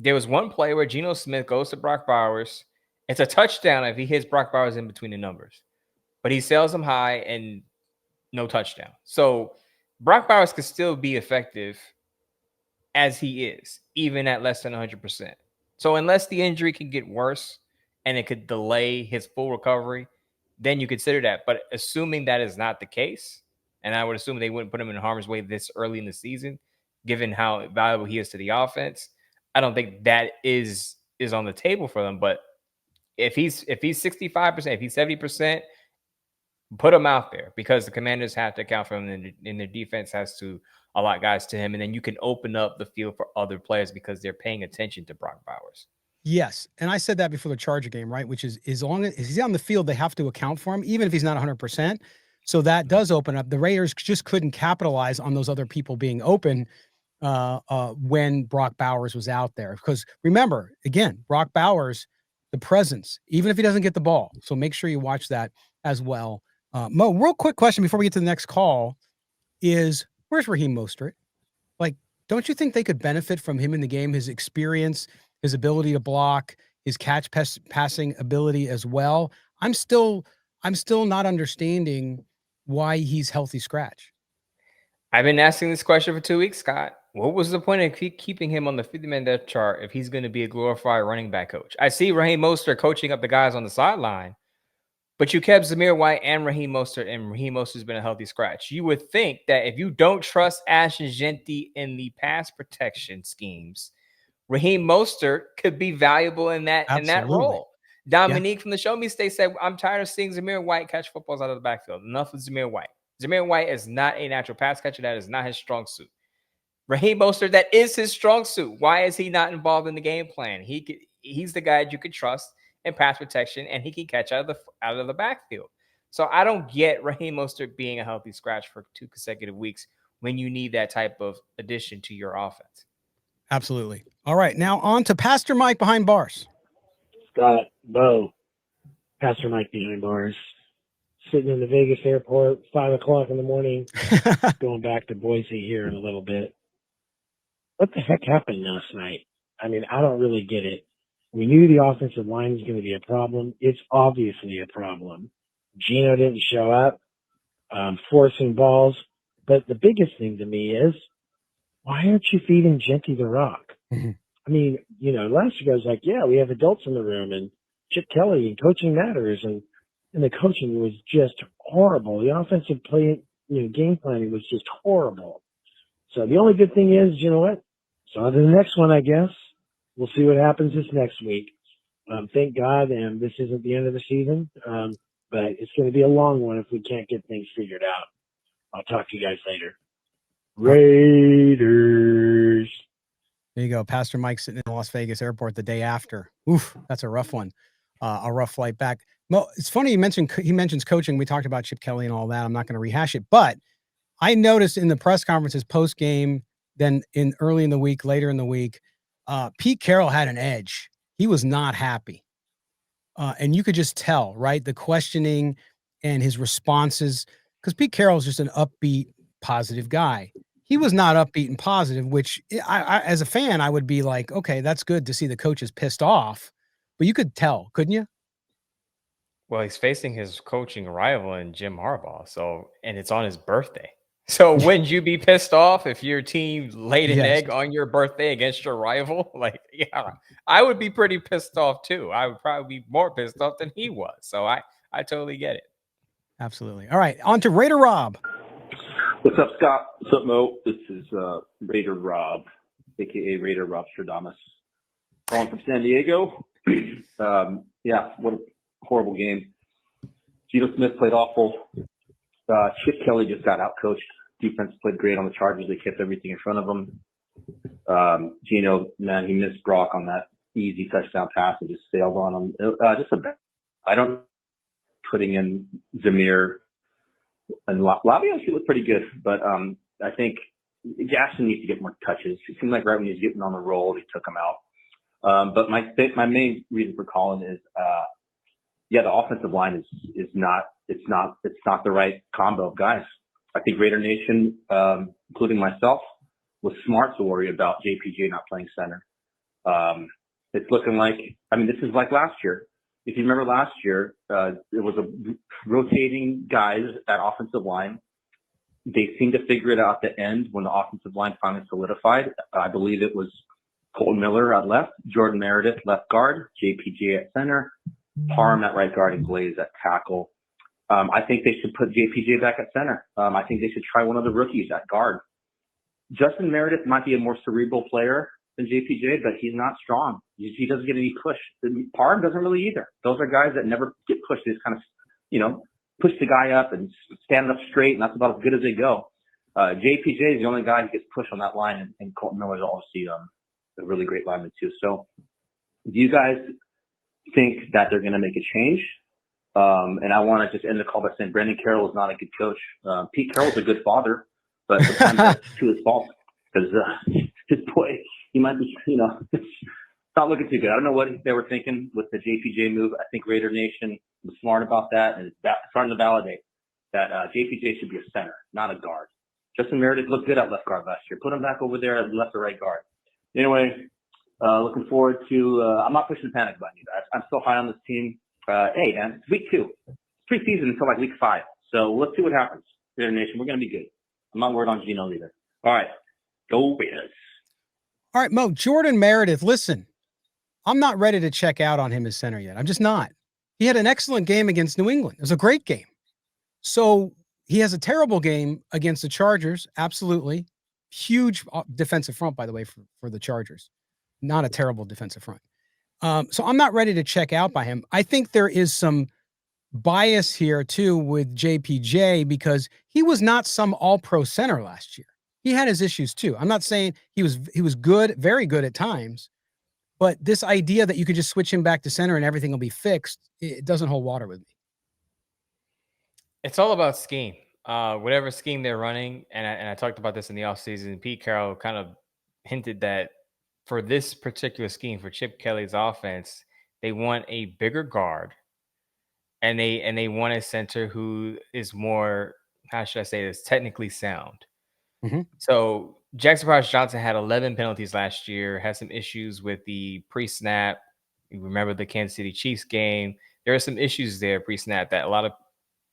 there was one play where Geno Smith goes to Brock Bowers. It's a touchdown if he hits Brock Bowers in between the numbers. But he sails him high and no touchdown. So Brock Bowers could still be effective as he is, even at less than 100%. So unless the injury can get worse and it could delay his full recovery, then you consider that. But assuming that is not the case, and I would assume they wouldn't put him in harm's way this early in the season, given how valuable he is to the offense, I don't think that is on the table for them. But if he's 65%, if he's 70%, put him out there, because the Commanders have to account for him, and their defense has to allot guys to him. And then you can open up the field for other players because they're paying attention to Brock Bowers. Yes. And I said that before the Charger game, right? Which is, as long as he's on the field, they have to account for him, even if he's not 100%. So that does open up. The Raiders just couldn't capitalize on those other people being open when Brock Bowers was out there. Because remember, again, Brock Bowers, the presence, even if he doesn't get the ball. So make sure you watch that as well. Mo, real quick question before we get to the next call is, where's Raheem Mostert? Like, don't you think they could benefit from him in the game, his experience, his ability to block, his passing ability as well? I'm still not understanding why he's healthy scratch. I've been asking this question for 2 weeks, Scott. What was the point of keeping him on the 50-man depth chart if he's going to be a glorified running back coach? I see Raheem Mostert coaching up the guys on the sideline, but you kept Zamir White and Raheem Mostert, and Raheem Mostert's been a healthy scratch. You would think that if you don't trust Ashton Jeanty in the pass protection schemes, Raheem Mostert could be valuable in that role. Dominique from the Show Me State said, I'm tired of seeing Zamir White catch footballs out of the backfield. Enough with Zamir White. Zamir White is not a natural pass catcher. That is not his strong suit. Raheem Mostert, that is his strong suit. Why is he not involved in the game plan? He's the guy you could trust in pass protection, and he can catch out of the backfield. So I don't get Raheem Mostert being a healthy scratch for 2 consecutive weeks when you need that type of addition to your offense. Absolutely. All right, now on to Pastor Mike behind bars. Scott, Bo, Pastor Mike behind bars, sitting in the Vegas airport, 5 o'clock in the morning, going back to Boise here in a little bit. What the heck happened last night? I mean, I don't really get it. We knew the offensive line was going to be a problem. It's obviously a problem. Gino didn't show up, forcing balls. But the biggest thing to me is, why aren't you feeding Jeanty the rock? Mm-hmm. I mean, last year I was like, yeah, we have adults in the room, and Chip Kelly, and coaching matters, and the coaching was just horrible. The offensive play, game planning was just horrible. So the only good thing is, you know what? So on to the next one, I guess. We'll see what happens this next week. Thank God, and this isn't the end of the season, but it's going to be a long one if we can't get things figured out. I'll talk to you guys later. Raiders. There you go. Pastor Mike sitting in the Las Vegas airport the day after. Oof, that's a rough one. A rough flight back. Well, it's funny he mentions coaching. We talked about Chip Kelly and all that. I'm not going to rehash it, but I noticed in the press conferences post game, then early in the week, later in the week, Pete Carroll had an edge. He was not happy. And you could just tell, right? The questioning and his responses, because Pete Carroll is just an upbeat, positive guy. He was not upbeat and positive, which I, as a fan, I would be like, okay, that's good to see the coach is pissed off. But you could tell, couldn't you? Well, he's facing his coaching rival in Jim Harbaugh, and it's on his birthday. So wouldn't you be pissed off if your team laid an egg on your birthday against your rival? Like, yeah, I would be pretty pissed off too. I would probably be more pissed off than he was. So I totally get it. Absolutely. All right, on to Raider Rob. What's up, Scott? What's up, Mo? This is Raider Rob, a.k.a. Raider Rob Stradamus, calling from San Diego. Yeah, what a horrible game. Geno Smith played awful. Chip Kelly just got out-coached. Defense played great on the Chargers. They kept everything in front of them. Geno, man, he missed Brock on that easy touchdown pass and just sailed on him. Putting in Zamir and Lavi actually looked pretty good, but I think Gaston needs to get more touches. It seemed like right when he was getting on the roll, they took him out. But my main reason for calling is, the offensive line is not the right combo of guys. I think Raider Nation, including myself, was smart to worry about JPJ not playing center. It's looking like, this is like last year. If you remember last year, it was a rotating guys at offensive line. They seemed to figure it out at the end when the offensive line finally solidified. I believe it was Colton Miller at left, Jordan Meredith left guard, JPJ at center, Parham at right guard, and Glaze at tackle. I think they should put JPJ back at center. I think they should try one of the rookies at guard. Justin Meredith might be a more cerebral player than JPJ, but he's not strong. He doesn't get any push. Parham doesn't really either. Those are guys that never get pushed. They just kind of, push the guy up and stand up straight, and that's about as good as they go. JPJ is the only guy who gets pushed on that line, and Colton Miller is obviously a really great lineman too. So do you guys think that they're going to make a change? And I want to just end the call by saying Brendan Carroll is not a good coach. Pete Carroll's a good father, but sometimes that's to his fault because his boy, he might be, it's not looking too good. I don't know what they were thinking with the JPJ move. I think Raider Nation was smart about that, and it's starting to validate that JPJ should be a center, not a guard. Justin Meredith looked good at left guard last year. Put him back over there at left or right guard. Anyway, looking forward to I'm not pushing the panic button, you guys. I'm still high on this team. Hey, man, it's week 2. It's preseason until like week 5. So let's see what happens. Raider Nation, we're going to be good. I'm not worried on Gino either. All right. Go Raiders. All right, Mo, Jordan Meredith, listen, I'm not ready to check out on him as center yet. I'm just not. He had an excellent game against New England. It was a great game. So he has a terrible game against the Chargers. Absolutely. Huge defensive front, by the way, for the Chargers. Not a terrible defensive front. So I'm not ready to check out by him. I think there is some bias here too with JPJ because he was not some all-pro center last year. He had his issues too. I'm not saying he was good, very good at times, but this idea that you could just switch him back to center and everything will be fixed, it doesn't hold water with me. It's all about scheme. Whatever scheme they're running, and I talked about this in the offseason, Pete Carroll kind of hinted that for this particular scheme, for Chip Kelly's offense, they want a bigger guard, and they want a center who is more, how should I say this, technically sound. Mm-hmm. So Jackson Johnson had 11 penalties last year, had some issues with the pre-snap. You remember the Kansas City Chiefs game. There are some issues there pre-snap that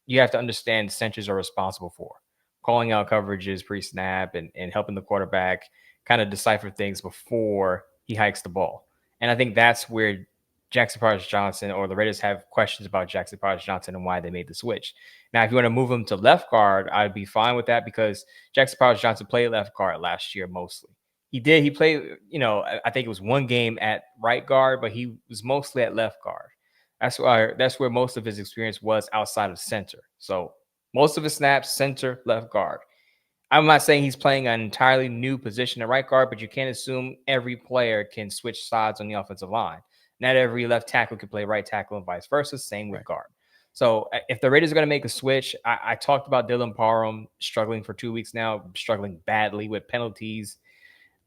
you have to understand centers are responsible for. Calling out coverages pre-snap and helping the quarterback kind of decipher things before he hikes the ball. And I think that's where Jackson Johnson, or the Raiders, have questions about Jackson Johnson and why they made the switch. Now, if you want to move him to left guard, I'd be fine with that because Jackson Johnson played left guard last year mostly. He did. He played, I think it was one game at right guard, but he was mostly at left guard. That's where most of his experience was outside of center. So most of his snaps, center, left guard. I'm not saying he's playing an entirely new position at right guard, but you can't assume every player can switch sides on the offensive line. Not every left tackle can play right tackle and vice versa. Same with guard. So if the Raiders are going to make a switch, I talked about Dylan Parham struggling for 2 weeks now, struggling badly with penalties,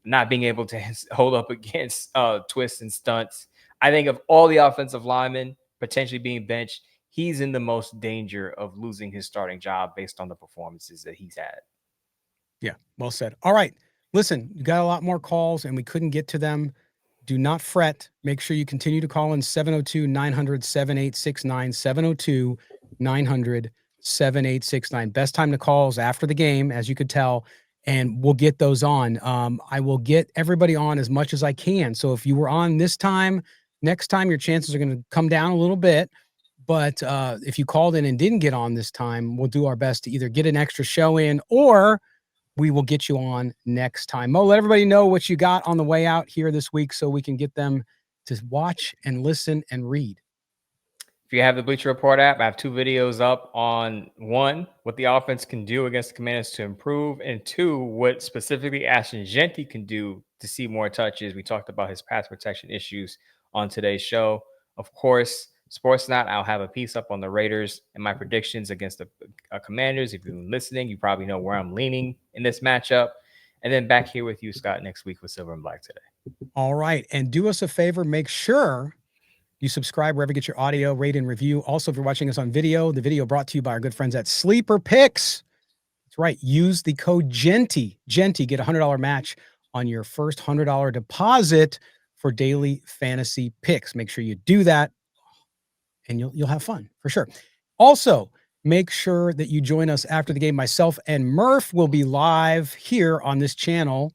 not being able to hold up against twists and stunts. I think of all the offensive linemen potentially being benched, he's in the most danger of losing his starting job based on the performances that he's had. Yeah, well said. All right. Listen, you got a lot more calls and we couldn't get to them. Do not fret. Make sure you continue to call in 702-900-7869, 702-900-7869. Best time to call is after the game, as you could tell, and we'll get those on. I will get everybody on as much as I can. So if you were on this time, next time your chances are going to come down a little bit. But if you called in and didn't get on this time, we'll do our best to either get an extra show in or we will get you on next time. Mo, let everybody know what you got on the way out here this week so we can get them to watch and listen and read. If you have the Bleacher Report app, I have 2 videos up on 1, what the offense can do against the Commanders to improve, and 2, what specifically Ashton Jeanty can do to see more touches. We talked about his pass protection issues on today's show. Of course, Sportsnet, I'll have a piece up on the Raiders and my predictions against the Commanders. If you've been listening, you probably know where I'm leaning in this matchup. And then back here with you, Scott, next week with Silver and Black Today. All right. And do us a favor, make sure you subscribe wherever you get your audio, rate, and review. Also, if you're watching us on video, the video brought to you by our good friends at Sleeper Picks. That's right. Use the code GENTY. GENTY, get a $100 match on your first $100 deposit for daily fantasy picks. Make sure you do that, and you'll have fun for sure. Also, make sure that you join us after the game. Myself and Murph will be live here on this channel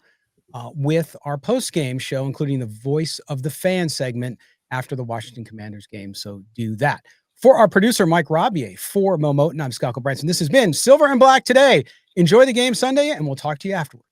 with our post-game show, including the Voice of the Fan segment after the Washington Commanders game. So do that. For our producer, Mike Robier, for Moton, I'm Scott Gulbransen. This has been Silver and Black Today. Enjoy the game Sunday, and we'll talk to you afterwards.